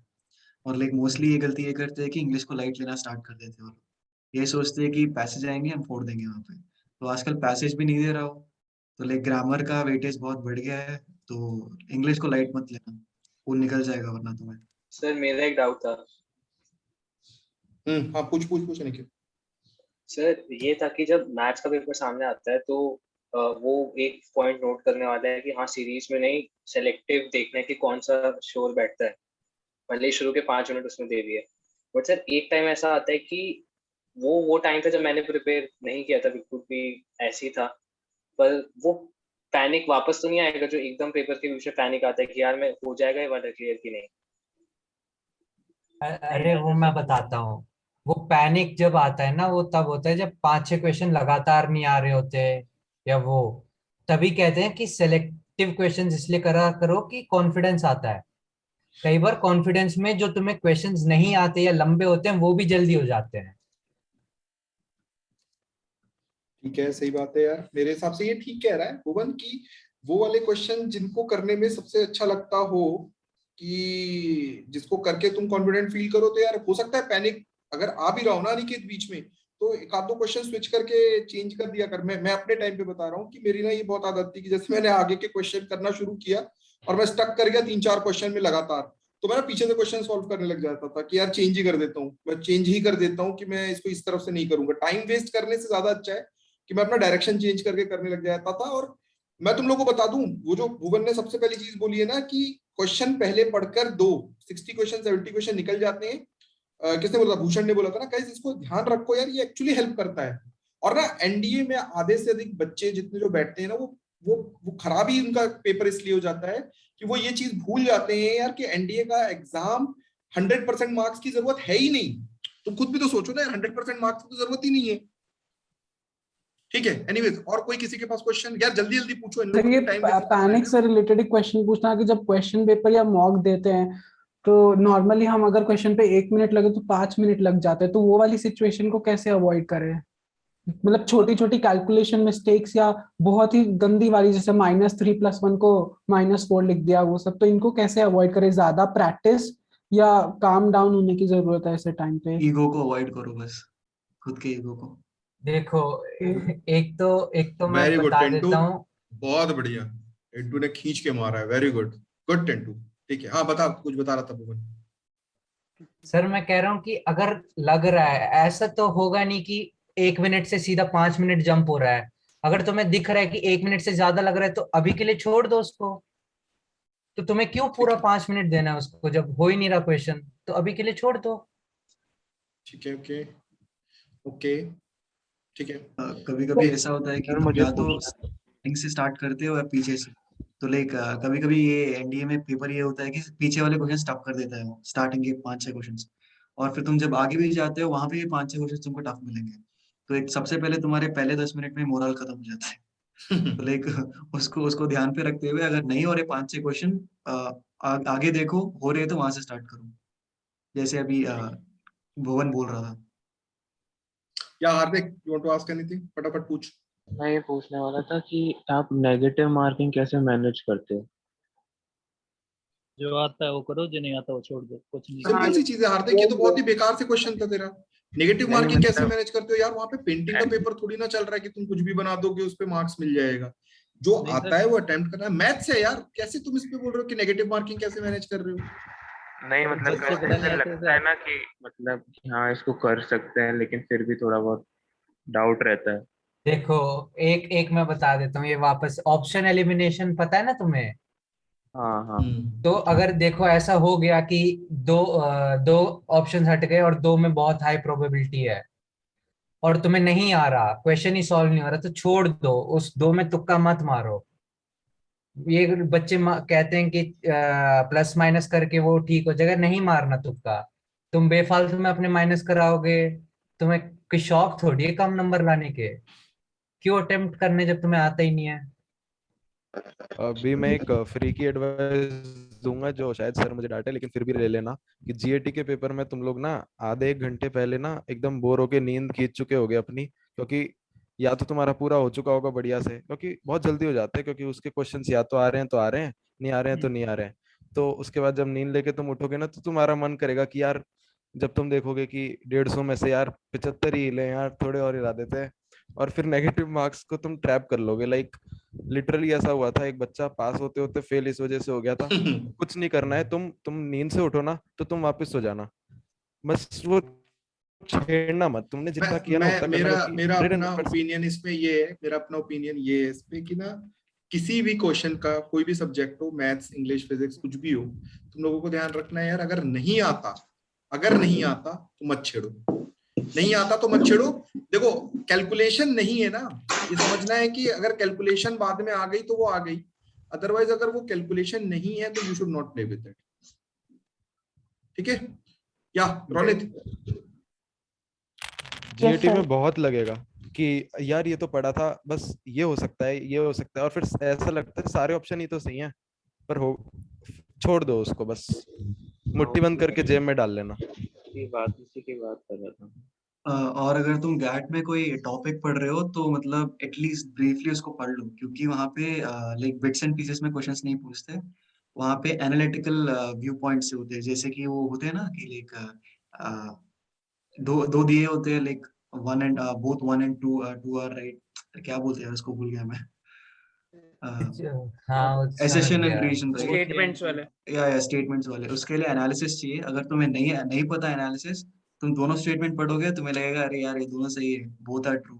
और लाइक मोस्टली ये गलती ये करते हैं कि इंग्लिश को लाइट लेना स्टार्ट कर देते हैं। और ये सोचते हैं कि पैसेज आएंगे हम फोड़ देंगे वहाँ पे, तो आजकल पैसेज भी नहीं दे रहा हो, तो लाइक ग्रामर का वेटेज बहुत बढ़ गया है, तो इंग्लिश को लाइट मत लेना, वो निकल जाएगा वरना तुम्हें। सर मेरा एक डाउट था। हाँ, पूछ पूछ पूछ नहीं। सर ये था कि जब मैथ्स का पेपर सामने आता है तो वो एक पॉइंट नोट करने वाला है कि हाँ सीरीज में नहीं, सेलेक्टिव देखना है कि कौन सा शोर बैठता है, भले ही शुरू के 5 मिनट उसने दे दिए। बट सर एक टाइम ऐसा आता है कि वो टाइम था जब मैंने प्रिपेयर नहीं किया था, बिल्कुल भी ऐसी था, पर वो पैनिक वापस तो नहीं आएगा जो एकदम पेपर के बीच में पैनिक आता है कि यार मैं हो जाएगा ये वाला क्लियर कि नहीं। अरे वो मैं बताता हूँ, वो पैनिक जब आता है ना वो तब होता है जब 5-6 क्वेश्चन लगातार नहीं आ रहे होते, या वो तभी कहते हैं कि सिलेक्टिव क्वेश्चंस इसलिए करा करो कि कॉन्फिडेंस आता है। कई बार कॉन्फिडेंस में जो तुम्हें क्वेश्चंस नहीं आते या लंबे होते हैं वो भी जल्दी हो जाते हैं। ठीक है, सही बात है यार, मेरे हिसाब से ये ठीक कह रहा है भुवन की वो वाले क्वेश्चन जिनको करने में सबसे अच्छा लगता हो, कि जिसको करके तुम कॉन्फिडेंट फील करो, तो यार हो सकता है पैनिक अगर आ भी रहा हो ना अनिकेत बीच में, तो एक आध दो क्वेश्चन स्विच करके चेंज कर दिया कर। मैं अपने टाइम पे बता रहा हूँ कि मेरी ना ये बहुत आदत थी कि जैसे मैंने आगे के क्वेश्चन करना शुरू किया और मैं स्टक कर गया 3-4 क्वेश्चन में लगातार, तो मैं ना पीछे से क्वेश्चन सॉल्व करने लग जाता था कि यार चेंज ही कर देता हूँ, मैं चेंज ही कर देता हूँ कि मैं इसको इस तरफ से नहीं करूंगा। टाइम वेस्ट करने से ज्यादा अच्छा है कि मैं अपना डायरेक्शन चेंज करके करने लग जाता था। और मैं तुम लोगों को बता दूं, वो जो भुवन ने सबसे पहली चीज बोली है ना कि क्वेश्चन पहले पढ़कर दो, 60 क्वेश्चन 70 क्वेश्चन निकल जाते हैं। किसने बोला था? भूषण ने बोला था ना, गाइस इसको ध्यान रखो यार, ये एक्चुअली हेल्प करता है। और ना एनडीए में आधे से अधिक बच्चे जितने जो बैठते हैं ना, वो खराब ही उनका पेपर इसलिए हो जाता है कि वो ये चीज भूल जाते हैं यार कि एनडीए का एग्जाम 100% मार्क्स की जरूरत है ही नहीं। तुम खुद भी तो सोचो ना यार, 100% मार्क्स की तो जरूरत ही नहीं है। ठीक है, एनीवेज, और कोई किसी के पास क्वेश्चन? यार जल्दी जल्दी पूछो, इन लोगों सर ये को टाइम पैनिक से रिलेटेड एक क्वेश्चन पूछना कि जब क्वेश्चन पेपर या मॉक देते हैं तो नॉर्मली हम अगर क्वेश्चन पे 1 मिनट लगे तो 5 मिनट लग जाते हैं, तो वो वाली सिचुएशन को कैसे अवॉइड करें? मतलब छोटी छोटी कैलकुलेशन मिस्टेक्स या बहुत ही गंदी वाली जैसे -3 + 1 को -4 लिख दिया, वो सब, तो इनको कैसे अवॉइड करें? ज्यादा प्रैक्टिस या काम डाउन होने की जरूरत है ऐसे टाइम पे? ईगो को अवॉइड करो बस, खुद के ईगो को। देखो एक तो मैं वेरी गुड बता टेंटू, देता हूँ। बहुत बढ़िया, टेंटू ने खींच के मारा है, वेरी गुड, गुड टेंटू। ठीक है, हाँ बता, कुछ बता रहा था भुवन। सर मैं कह रहा हूँ कि अगर लग रहा है, ऐसा तो होगा नहीं कि 1 मिनट से सीधा 5 मिनट जंप हो रहा है। अगर तुम्हें दिख रहा है कि 1 मिनट से ज्यादा लग रहा है तो अभी के लिए छोड़ दो उसको। तो तुम्हें क्यों पूरा 5 मिनट देना है उसको जब हो ही नहीं रहा क्वेश्चन? तो अभी के लिए छोड़ दो। ठीक है, ओके ओके, ठीक है। कभी कभी ऐसा होता है कि सर, तुम मुझे या तो पूछना स्टार्टिंग से स्टार्ट करते हो या पीछे से। तो लाइक कभी कभी ये एनडीए में पेपर ये होता है कि पीछे वाले क्वेश्चन स्टॉप कर देता है वो, स्टार्टिंग के 5-6 क्वेश्चन, और फिर तुम जब आगे भी जाते हो वहां पे ये 5-6 क्वेश्चन तुमको टफ मिलेंगे। तो एक सबसे पहले तुम्हारे पहले 10 मिनट में मोरल खत्म हो जाता है। तो लाइक उसको उसको ध्यान पे रखते हुए अगर नहीं हो रहे 5-6 क्वेश्चन, आगे देखो, हो रहे तो वहां से स्टार्ट करो, जैसे अभी भुवन बोल रहा था। या Hardik, you want to ask anything? फटाफट पूछ। मैं ये पूछने वाला था कि आप नेगेटिव मार्किंग कैसे मैनेज करते हो? जो आता है वो करो, जो नहीं आता वो छोड़ दो, कुछ नहीं सिंपल सी चीज है हार्दिक, ये तो बहुत ही बेकार से क्वेश्चन था तेरा। नेगेटिव नहीं, मार्किंग कैसे मतलब मैनेज करते हो यार? वहां पे पेंटिंग का पेपर थोड़ी ना चल रहा है कि तुम कुछ भी बना दोगे उस पे मार्क्स मिल जाएगा। जो नहीं आता सर, है वो अटेम्प्ट करना है। मैथ्स है यार, कैसे तुम इस पे बोल रहे हो कि नेगेटिव मार्किंग कैसे मैनेज कर रहे हो? नहीं मतलब बच्चे कैसे पता नहीं ऐसे ऐसे लगता है ना कि मतलब कि हाँ इसको कर सकते हैं, लेकिन फिर भी थोड़ा बहुत डाउट रहता है। देखो एक एक मैं बता देता हूँ, ये वापस ऑप्शन एलिमिनेशन पता है ना तुम्हें? हाँ हाँ। तो अगर देखो ऐसा हो गया कि दो ऑप्शन हट गए और दो में बहुत हाई प्रोबेबिलिटी है और तुम्हें नहीं आ रहा, क्वेश्चन ही सॉल्व नहीं हो रहा, तो छोड़ दो, उस दो में तुक्का मत मारो। ये बच्चे कहते हैं कि प्लस माइनस करके वो ठीक हो जाएगा, नहीं मारना तुक्का। तुम बेफालतू में अपने माइनस कराओगे। तुम्हें कोई शौक थोड़ी है कम नंबर लाने के, क्यों अटेम्प्ट करने जब तुम्हें आता ही नहीं है। अभी मैं एक फ्री की एडवाइस दूंगा जो शायद सर मुझे डांटे, लेकिन फिर भी ले लेना कि जीएटी के पेपर में तुम लोग ना आधे 1 घंटे पहले ना एकदम बोर होके नींद खींच चुके होगे अपनी, क्योंकि या तो तुम्हारा पूरा हो चुका होगा बढ़िया से, क्योंकि बहुत जल्दी हो जाते हैं, क्योंकि उसके क्वेश्चंस या तो आ रहे हैं तो आ रहे हैं, नहीं आ रहे हैं तो नहीं आ रहे हैं। तो उसके बाद जब नींद लेके तुम उठोगे ना तो तुम्हारा मन करेगा कि यार, जब तुम देखोगे कि 150 में से यार 75 ही हिले यार, थोड़े और हिला देते हैं, और फिर नेगेटिव मार्क्स को तुम ट्रैप कर लोगे। लाइक लिटरली ऐसा हुआ था, एक बच्चा पास होते होते फेल इस वजह से हो गया था। कुछ नहीं करना है, तुम नींद से उठो ना तो तुम वापस सो जाना, बस वो छेड़ना मत, तुमने जितना किया ना उतना करना, मेरा क्योंकि मेरा 100 अपना 100% ओपिनियन इसमें ये है, मेरा अपना ओपिनियन ये है इस पे कि ना किसी भी क्वेश्चन का, कोई भी सब्जेक्ट हो, मैथ्स, इंग्लिश, फिजिक्स, कुछ भी हो, तुम लोगों को ध्यान रखना है यार, अगर नहीं आता तो मत छेड़ो, नहीं आता तो मत छेड़ो। देखो कैलकुलेशन नहीं है ना, ये समझना है कि अगर कैलकुलेशन बाद में आ गई तो वो आ गई, अदरवाइज अगर वो कैलकुलेशन नहीं है तो you should not play with it. ठीक है या रोनित? जीएटी में बहुत लगेगा कि यार ये तो पढ़ा था, बस ये हो सकता है, ये हो सकता है, और फिर ऐसा लगता है सारे ऑप्शन ही तो सही हैं, पर हो छोड़ दो उसको, बस मुट्ठी बंद करके जेब में डाल लेना। इसी की बात कर रहा था। और अगर तुम गैट में कोई टॉपिक पढ़ रहे हो तो मतलब एटलीस्ट ब्रीफली उसको पढ़ लो, क्योंकि वहाँ पे लाइक बिट्स एंड पीसेस में क्वेश्चंस नहीं पूछते, वहाँ पे एनालिटिकल व्यू पॉइंट से होते हैं, जैसे कि वो होते हैं ना कि लाइक दो दो दिए होते हैं, like one and both one and two two are right, क्या बोलते हैं उसको, भूल गया मैं। हाँ वो समझ एसेशन एंड गया। क्रिएशन, स्टेटमेंट्स वाले। या स्टेटमेंट्स वाले, उसके लिए एनालिसिस चाहिए। अगर तुम्हें नहीं पता एनालिसिस, तुम दोनों स्टेटमेंट पढ़ोगे, तुम्हें लगेगा अरे यार ये दोनों सही है, बोथ आर ट्रू,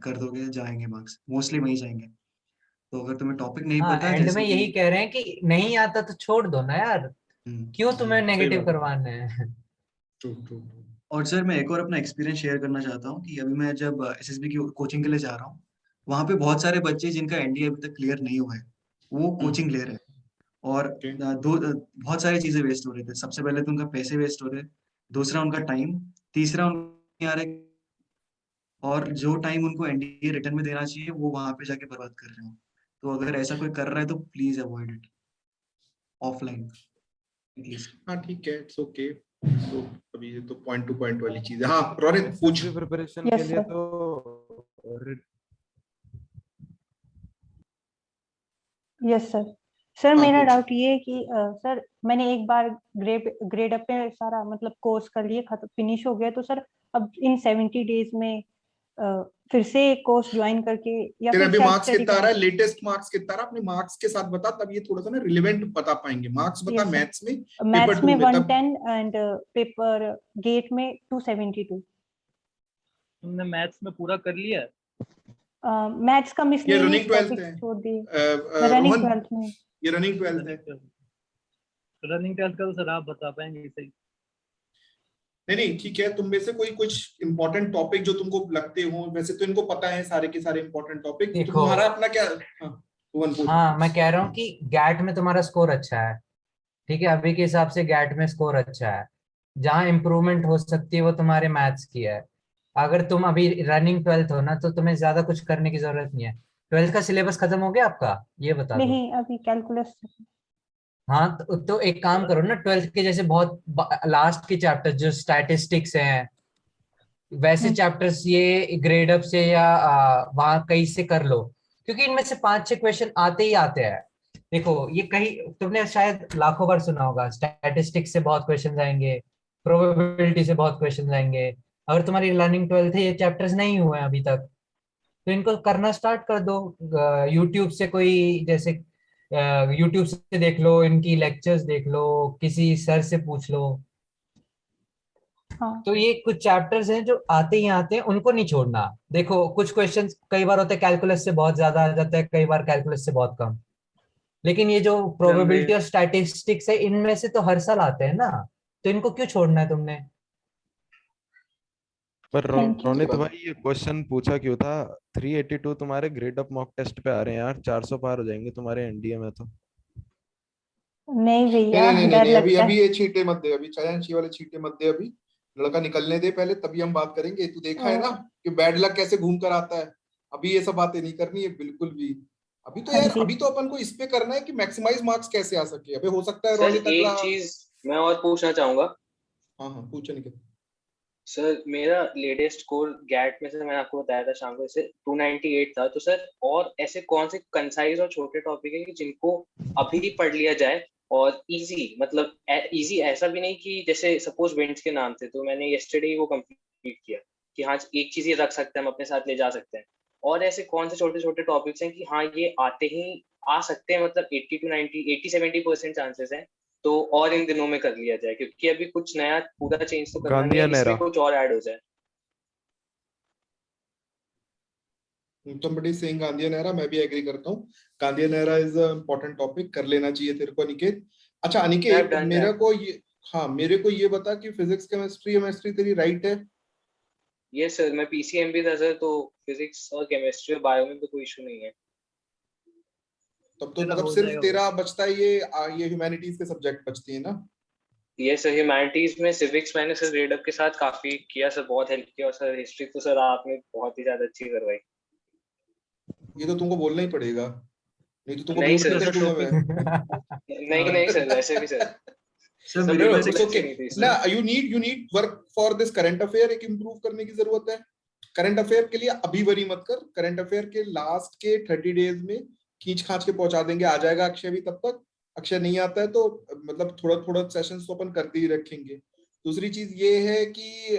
कर दोगे, जाएंगे मार्क्स, मोस्टली वही जाएंगे। तो अगर तुम्हें टॉपिक नहीं हाँ पता है, एंड जैसे में यही कह रहे हैं कि नहीं आता तो छोड़ दो ना यार, क्यों तुम्हें नेगेटिव करवाना है। और सर मैं एक और अपना एक्सपीरियंस शेयर करना चाहता हूँ कि अभी मैं जब एसएसबी की कोचिंग के लिए जा रहा हूँ, वहाँ पे बहुत सारे बच्चे जिनका एनडीए अभी तक क्लियर नहीं हुआ है, वो कोचिंग ले रहे हैं, और बहुत सारी चीजें वेस्ट हो रही थी। सबसे पहले तो उनका पैसे वेस्ट हो रहे, दूसरा उनका टाइम, तीसरा उनको आ रहा, और जो टाइम उनको एनडीए रिटर्न में देना चाहिए वो वहां पे जाके बर्बाद कर रहे हो। तो अगर ऐसा कोई कर रहा है तो please avoid it, offline at least. हाँ ठीक है, इट्स ओके। तो अभी ये तो पॉइंट टू पॉइंट वाली चीज है। हाँ रोनित पूछ। प्रिपरेशन के लिए तो यस सर। सर मेरा डाउट ये है कि सर मैंने एक बार ग्रेड अप पे सारा मतलब कोर्स कर लिए, खत्म फिनिश हो गया, तो सर अब इन 70 डेज में फिर से कोर्स ज्वाइन करके या तेरा फिर अभी सेल्फ मार्क्स स्टडी कितना आ करना रहा है, लेटेस्ट मार्क्स कितना आ रहा है, अपने मार्क्स के साथ बता, तब ये थोड़ा सा ना रिलेवेंट बता पाएंगे। मार्क्स बता मैथ्स में, पेपर मैथ्स 2 में में तब 110 एंड पेपर गेट में 272। तुमने मैथ्स में पूरा कर लिया है? मैथ्स का ये मिसलेनियस रनिंग 12th टॉपिक्स है। छोड़ दिए, मैं रनिंग रोहन 12th में। ये रनिंग 12th है। रनिंग टेस्ट का तो सर आप बता पाएंगे सही? नहीं ठीक है, तुम में से कोई कुछ इंपॉर्टेंट टॉपिक जो तुमको लगते हो, वैसे तो इनको पता है सारे के सारे इंपॉर्टेंट टॉपिक, तो तुम्हारा अपना क्या? हाँ मैं कह रहा हूँ कि गैट में तुम्हारा स्कोर अच्छा है, ठीक है, अभी के हिसाब से गैट में स्कोर अच्छा है, जहाँ इम्प्रूवमेंट हो सकती है वो तुम्हारे मैथ्स की है। अगर तुम अभी रनिंग 12th हो ना, तो तुम्हें ज्यादा कुछ करने की जरूरत नहीं है। 12th का सिलेबस खत्म हो गया आपका, ये बता दो। नहीं अभी कैलकुलस। हाँ तो एक काम करो ना, 12th के जैसे बहुत लास्ट के चैप्टर जो स्टैटिस्टिक्स हैं, वैसे चैप्टर्स ये ग्रेड अप से या वहां कहीं से कर लो, क्योंकि इनमें से 5-6 क्वेश्चन आते ही आते हैं। देखो ये कहीं तुमने शायद लाखों बार सुना होगा, स्टैटिस्टिक्स से बहुत क्वेश्चन आएंगे, प्रोबेबिलिटी से बहुत क्वेश्चन आएंगे। अगर तुम्हारी लर्निंग 12th है, ये चैप्टर्स नहीं हुए हैं अभी तक, तो इनको करना स्टार्ट कर दो। यूट्यूब से कोई जैसे यूट्यूब से देख लो, इनकी लेक्चर्स देख लो, किसी सर से पूछ लो। हाँ। तो ये कुछ चैप्टर्स हैं जो आते ही आते हैं, उनको नहीं छोड़ना। देखो कुछ क्वेश्चंस कई बार होते हैं कैलकुलस से बहुत ज्यादा आ जाता है, कई बार कैलकुलस से बहुत कम, लेकिन ये जो प्रोबेबिलिटी और स्टैटिस्टिक्स है, इनमें से तो हर साल आते हैं ना, तो इनको क्यों छोड़ना है तुमने? पर रोनित भाई ये क्वेश्चन पूछा क्यों था? 382 तुम्हारे ग्रेड अप मॉक टेस्ट पे आ रहे हैं यार, 400 पार हो जाएंगे तुम्हारे एनडीए में तो। नहीं भैया डर नहीं, अभी लगता अभी है। ये चीटे मत दे, अभी चायांशी वाले चीटे मत दे, अभी लड़का निकलने दे पहले, तभी हम बात करेंगे। तू देखा है ना कि बैड लक कैसे घूम कर आता है। अभी ये सब बातें नहीं करनी है बिल्कुल भी। अभी तो यार, अभी तो अपन को इस पे करना है कि मैक्सिमाइज मार्क्स कैसे आ सके। अबे हो सकता है सर रोनित एक अगला। चीज मैं और पूछना चाहूंगा। हाँ पूछो निकल। सर मेरा लेटेस्ट स्कोर गैट में से मैंने आपको बताया था शाम को, जैसे 298 था। तो सर और ऐसे कौन से कंसाइज और छोटे टॉपिक है कि जिनको अभी पढ़ लिया जाए और इजी, मतलब इजी ऐसा भी नहीं कि जैसे सपोज विंड्स के नाम थे, तो मैंने यस्टरडे वो कंप्लीट किया कि हाँ एक चीज ये रख सकते हैं, हम अपने साथ ले जा सकते हैं। और ऐसे कौन से छोटे छोटे टॉपिक्स हैं कि हाँ ये आते ही आ सकते हैं, मतलब 80 to 90 80-70% चांसेस हैं तो और इन दिनों में कर लिया जाए, क्योंकि अभी कुछ नया पूरा चेंज तो करना नहीं गांधीयन है, इसमें era. कुछ और ऐड हो जाए। somebody saying गांधीयन एरा, मैं भी एग्री करता हूँ। Gandhian era is a important topic, कर लेना चाहिए तेरे को अनिकेत। अच्छा I've अनिकेत, done मेरे that. को ये, हाँ मेरे को ये बता कि फिजिक्स केमिस्ट्री तेरी राइट है? यस सर, मैं पीसीएम भी था सर, तो फिजिक्स और केमिस्ट्री और बायो में तो कोई इशू नहीं है। तब तो चलो, मतलब हो सिर्फ जाएगा तेरा बचता है ये ह्यूमैनिटीज के सब्जेक्ट बचते हैं ना? यस सर, ह्यूमैनिटीज में सिविक्स मैंने सर ग्रेड अप के साथ काफी किया सर, बहुत हेल्प किया, और सर हिस्ट्री तो सर आपने बहुत ही ज्यादा अच्छी करवाई। ये तो तुमको बोलना ही पड़ेगा, नहीं तो तुमको नहीं म्यूट सर, कर दूंगा मैं। नहीं सर, वैसे भी सर सर सब मेरे No, पास it's एक okay. नहीं थी ना, sir. you need work for this current affair, एक improve करने की जरूरत है। करंट अफेयर के लिए अभी वरी मत कर, करंट अफेयर के लास्ट के 30 डेज में खींच खांच के पहुंचा देंगे, आ जाएगा अक्षय भी तब तक। अक्षय नहीं आता है तो मतलब थोड़ा थोड़ा सेशंस तो अपन करते ही रखेंगे। दूसरी चीज ये है कि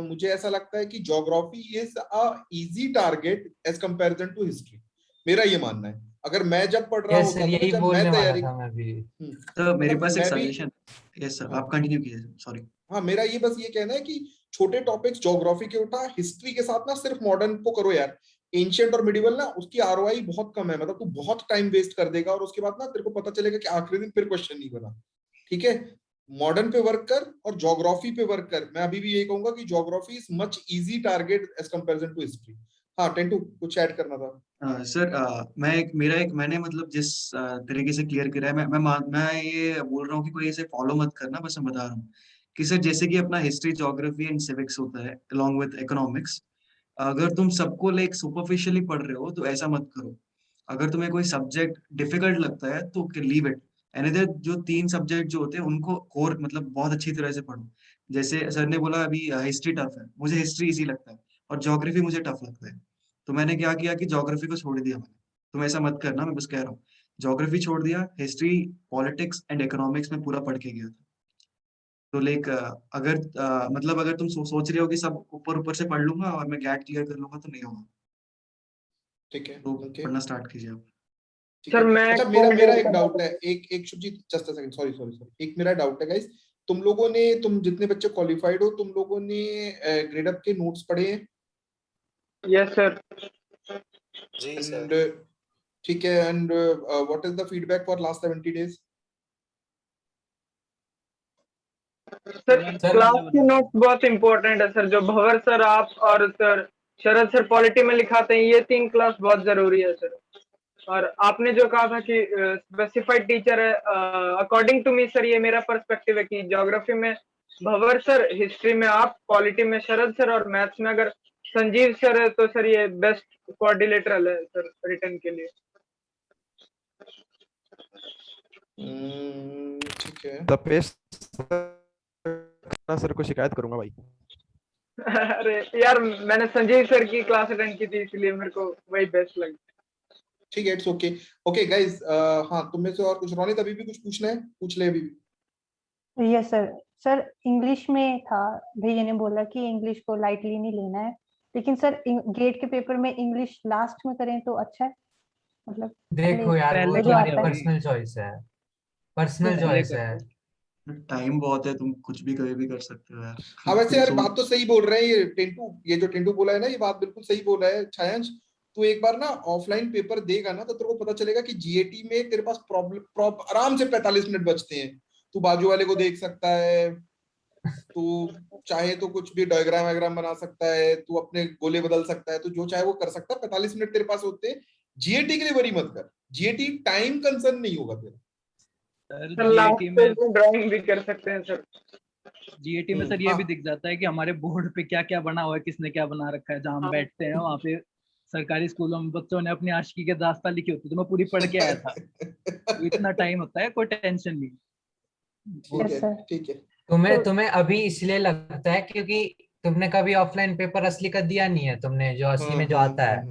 मुझे ऐसा लगता है कि geography is a easy target as comparison to history, मेरा ये मानना है। अगर मैं जब पढ़ रहा यस होता सर, था ना, यही जब बोलने मैं वाला तैयारी, था मैं भी। तो मेरे मतलब पास एक मैं भी, सजेशन। यस सर, हाँ आप कंटिन्यू कीजिए, सॉरी। हाँ, मेरा ये बस ये कहना है कि छोटे टॉपिक्स ज्योग्राफी के उठा, हिस्ट्री के साथ ना सिर्फ मॉडर्न को करो यार। एंशियंट और मिडिवल ना, उसकी आरओआई बहुत कम है, मतलब तू बहुत टाइम वेस्ट कर देगा और उसके बाद ना तेरे को पता चलेगा कि आखिरी दिन फिर क्वेश्चन नहीं बना। ठीक है, मॉडर्न पे वर्क कर और ज्योग्राफी पे वर्क कर। मैं अभी भी यही कहूंगा कि geography is much easy target as comparison to history. हाँ टेंटू, कुछ ऐड करना था? सर मैंने मतलब जिस तरीके से क्लियर करा है, मैं ये बोल रहा हूँ कि कोई ऐसे फॉलो मत करना, बस मैं बता रहा हूँ कि सर जैसे कि अपना हिस्ट्री, ज्योग्राफी एंड सिविक्स होता है अलोंग विद इकोनॉमिक्स, अगर तुम सबको लाइक सुपरफिशियली पढ़ रहे हो तो ऐसा मत करो। अगर तुम्हें कोई सब्जेक्ट डिफिकल्ट लगता है तो लीव इट, एंड इधर जो 3 सब्जेक्ट जो होते हैं उनको कोर मतलब बहुत अच्छी तरह से पढ़ो। जैसे सर ने बोला अभी हिस्ट्री टफ है, मुझे हिस्ट्री इजी लगता है और ज्योग्राफी मुझे टफ लगता है, तो मैंने क्या किया कि ज्योग्राफी को छोड़ दिया मैंने। तुम ऐसा मत करना, मैं बस कह रहा हूँ। ज्योग्राफी छोड़ दिया, हिस्ट्री, पॉलिटिक्स एंड इकोनॉमिक्स में पूरा पढ़ के गया था। तो लाइक अगर मतलब अगर तुम सोच रहे हो कि सब ऊपर ऊपर से पढ़ लूंगा और मैं गैट क्लियर कर लूंगा, तो नहीं होगा। ठीक है, तो ओके, पढ़ना स्टार्ट कीजिए आप। ठीक सर है। मैं अच्छा मेरा एक डाउट है, एक Shubhjit, just a second, sorry sorry sorry, एक मेरा डाउट है गाइस। तुम जितने बच्चे क्वालिफाइड हो, तुम लोगों ने ग्रेड अप के नोट्स पढ़े हैं? Yes sir. जी एंड सर। ठीक है, and what is the feedback for last 70 days? Sir sir class के नोट्स बहुत इंपॉर्टेंट है सर, जो भंवर सर, आप और सर शरद सर पॉलिटी में लिखाते हैं, ये 3 क्लास बहुत जरूरी है सर। और आपने जो कहा था कि स्पेसिफाइड टीचर है, अकॉर्डिंग टू मी सर, ये मेरा पर्सपेक्टिव है कि ज्योग्राफी में भंवर सर, हिस्ट्री में आप, पॉलिटी में शरद सर, और मैथ्स में अगर संजीव सर है तो सर ये बेस्ट कोऑर्डिनेटर है सर रिटर्न के लिए। ठीक है, तपेश सर को शिकायत करूंगा भाई। अरे यार, मैंने संजीव सर की क्लास अटेंड की थी, इसलिए मेरे को वही बेस्ट लगी। ठीक है, इट्स ओके। ओके गाइस, हाँ तुम में से और कुछ, रोनित अभी भी कुछ पूछना है, पूछ ले अभी भी। Yes sir. सर इंग्लिश में था, भैया ने बोला कि इंग्लिश को लाइटली नहीं लेना है, लेकिन सर गेट के पेपर में इंग्लिश लास्ट में करें तो अच्छा है, मतलब देखो यार, वो पहले जो तुम्हारी आता है। पर्सनल चॉइस है, पर्सनल पहले चॉइस है। टाइम बहुत है, तुम कुछ भी कभी भी कर सकते हो यार। हाँ वैसे तुम यार बात तो सही बोल रहे हैं ये जो टेंटू बोला है ना, ये बात बिल्कुल सही बोला है छायांश। तू एक बार ना ऑफलाइन पेपर देगा ना, तो तेरे को पता चलेगा कि जीएटी में तेरे पास प्रॉब्लम आराम से 45 मिनट बचते हैं। तू बाजू वाले को देख सकता है, तू चाहे तो कुछ भी डायग्राम वायग्राम बना सकता है, तू अपने गोले बदल सकता है, तो जो चाहे वो कर सकता है। 45 मिनट तेरे पास होते हैं। जीएटी के लिए वरी मत कर, जीएटी टाइम कंसर्न नहीं होगा तेरा। सर लास्ट जीएटी पेज में में ड्राइंग भी कर सकते हैं सर। जीएटी में सर ये हाँ भी दिख जाता है कि हमारे बोर्ड पे क्या क्या बना हुआ है, किसने क्या बना रखा है। जहाँ हम बैठते हैं वहाँ पे सरकारी स्कूलों में बच्चों ने अपनी आशिकी के दास्तान लिखी होती है, तो मैं पूरी पढ़ के आया था। तो इतना टाइम होता है, कोई टेंशन नहीं। ठीक यस है, सर। ठीक है। तुम्हें तो तुम्हें अभी इसलिए लगता है क्योंकि तुमने कभी ऑफलाइन पेपर असली का दिया नहीं है, तुमने जो असली में जो आता है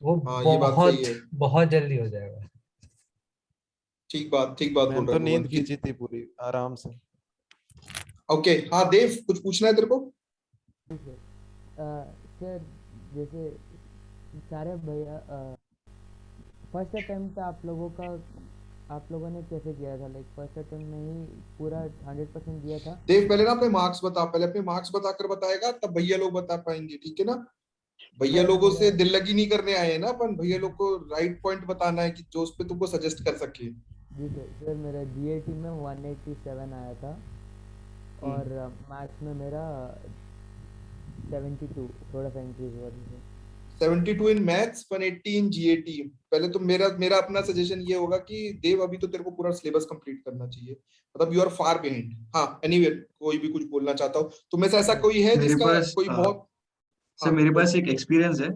वो हाँ ये बात सही बहुत है। बहुत जल्दी हो जाएगा। ठीक बात बोल मैंने रहा तो है नींद भगवान की। खींची थी पूरी आराम से। ओके, हाँ देव, कुछ पूछना है तेरे को? सर जैसे सारे भैया फर्स्ट अटेम्प्ट आप लोगों का आप लोगों ने कैसे किया था, लाइक फर्स्ट अटेम्प्ट में ही पूरा 100% दिया था? देव पहले ना अपने मार्क्स बता, पहले अपने मार्क्स बताकर बताएगा तब भैया लोग बता पाएंगे, ठीक है ना? भैया सर लोगों से मेरा दिल लगी नहीं करने आए हैं ना अपन, भैया लोग को राइट पॉइंट बताना है कि जो उस पे तुमको सजेस्ट कर सके। जी सर मेरा GAT में 187 आया था और मैथ्स में मेरा 72 थोड़ा सा इंक्रीज हुआ था। 72 इन मैथ्स, 180 इन GAT। पहले तो मेरा अपना सजेशन ये होगा कि देव अभी तो तेरे को पूरा सिलेबस कंप्लीट करना चाहिए, मतलब यू आर फार बिहाइंड। हाँ एनीवे, कोई भी कुछ बोलना चाहता हो तुम में से ऐसा कोई है मेरे जिसका पास कोई बहुत। सर हाँ मेरे बोल। पास एक एक्सपीरियंस है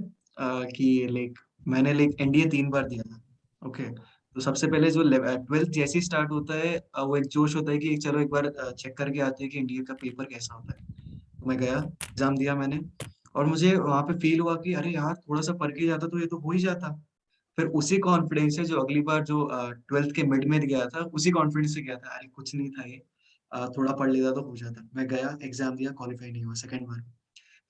कि लाइक मैंने लाइक NDA 3 बार दिया था। ओके, तो सबसे पहले जो 12th जैसे ही स्टार्ट होता है वो एक जोश होता है कि चलो एक बार चेक करके आते हैं कि NDA का पेपर कैसा होता है। तो मैं गया, एग्जाम दिया मैंने, और मुझे वहां पे फील हुआ कि अरे यार थोड़ा सा पढ़ के जाता तो ये तो हो ही जाता। फिर उसी कॉन्फिडेंस से जो अगली बार जो 12th के मिड में गया था, उसी कॉन्फिडेंस से गया था, अरे कुछ नहीं था ये, थोड़ा पढ़ लेता तो हो जाता। मैं गया, एग्जाम दिया, क्वालिफाई नहीं हुआ सेकंड बार।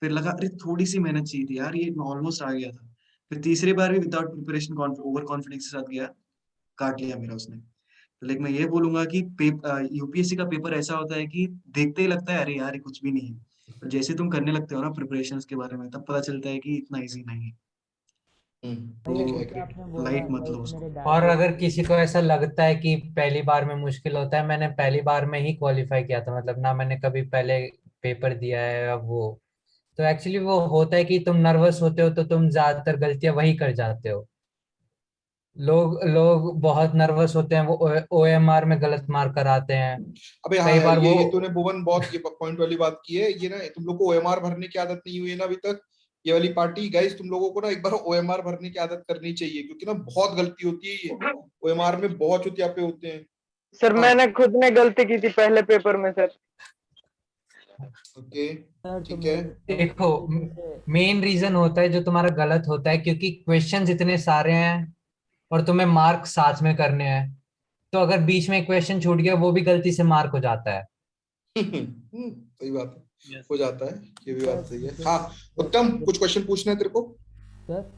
फिर लगा अरे थोड़ी सी मेहनत चाहिए थी यार, ये ऑलमोस्ट आ गया था। फिर तीसरी बार भी विदाउट प्रिपरेशन ओवर कॉन्फिडेंस के साथ गया, काट लिया मेरा उसने। तो लेकिन मैं ये बोलूंगा कि UPSC का पेपर ऐसा होता है कि देखते ही लगता है अरे यार ये कुछ भी नहीं है, और जैसे तुम करने लगते हो ना प्रिपरेशन के बारे में, तब पता चलता है कि इतना इजी नहीं है। भैया ठीक है, जैसे आपने बोला लाइट मत लो लाइक उसको। मेरे और डैड अगर किसी को ऐसा लगता है कि पहली बार में मुश्किल होता है, मैंने पहली बार में ही क्वालिफाई किया था, मतलब ना मैंने कभी पहले पेपर दिया है अब वो। तो एक्चुअली वो होता है कि तुम नर्वस होते हो तो तुम ज्यादातर गलतियां वही कर जाते हो। लोग लोग बहुत नर्वस होते हैं, वो OMR में गलत मार्क कराते हैं अबे हाँ कई यार, बार वो। ये तूने भुवन बहुत ये पॉइंट वाली बात की है। ये ना तुम लोग को OMR भरने की आदत नहीं हुई है ना अभी तक, ये वाली पार्टी गाइस, तुम लोगों को ना एक बार OMR भरने की आदत करनी चाहिए, क्योंकि ना बहुत गलती होती है ये OMR में, बहुत चुतियापे होते हैं। सर हाँ मैंने खुद ने गलती की थी पहले पेपर में सर। ओके सर तो ठीक है। मेरे डाउट देखो, है कि जैसे मेन रीजन होता है जो तुम्हारा गलत होता है क्योंकि क्वेश्चंस इतने सारे हैं और तुम्हें मार्क साथ में करने हैं। तो अगर बीच में क्वेश्चन छूट गया वो भी गलती से मार्क हो जाता है। सही बात है, हो जाता है, ये भी सर बात सही है। हाँ जैसे उत्तम, कुछ क्वेश्चन पूछना है तेरे को? सर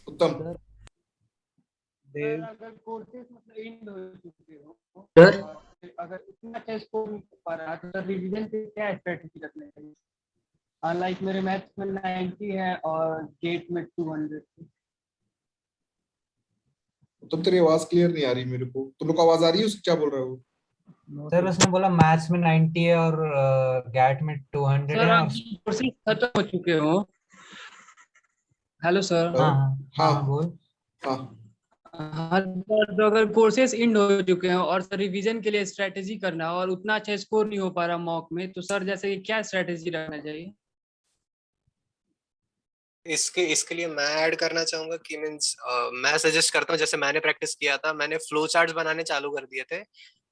उत्तम सर सर अगर कोर्सेज मतलब एंड हो चुके हो सर और अगर इतना अच्छा स्कोर नहीं हो पा रहा तो सर रिवीजन पे क्या स्ट्रेटजी रखना चाहिए? लाइक मेरे मैथ्स में 90 है और गेट में 200। उत्तम तेरी आवाज क्लियर नहीं आ रही मेरे को, तुम लोग को आवाज आ रही है उसकी, क्या बोल रहा हो? सर उसने बोला मैथ्स में 90 है और गैट में 200 सर है आप और। कोर्सेज खत्म हो चुके हो। Hello sir. हाँ हेलो। हाँ हाँ हाँ बोल। हाँ हाँ सर, तो अगर कोर्सेज इंड हो चुके हैं और सर रिवीजन के लिए स्ट्रेटेजी करना है और उतना अच्छा स्कोर नहीं हो पा रहा मॉक में, तो सर जैसे कि क्या स्ट्रेटेजी रखना चाहिए? इसके लिए मैं ऐड करना चाहूंगा कि मीन्स मैं सजेस्ट करता हूँ, जैसे मैंने प्रैक्टिस किया था, मैंने फ्लो चार्ट्स बनाने चालू कर दिए थे।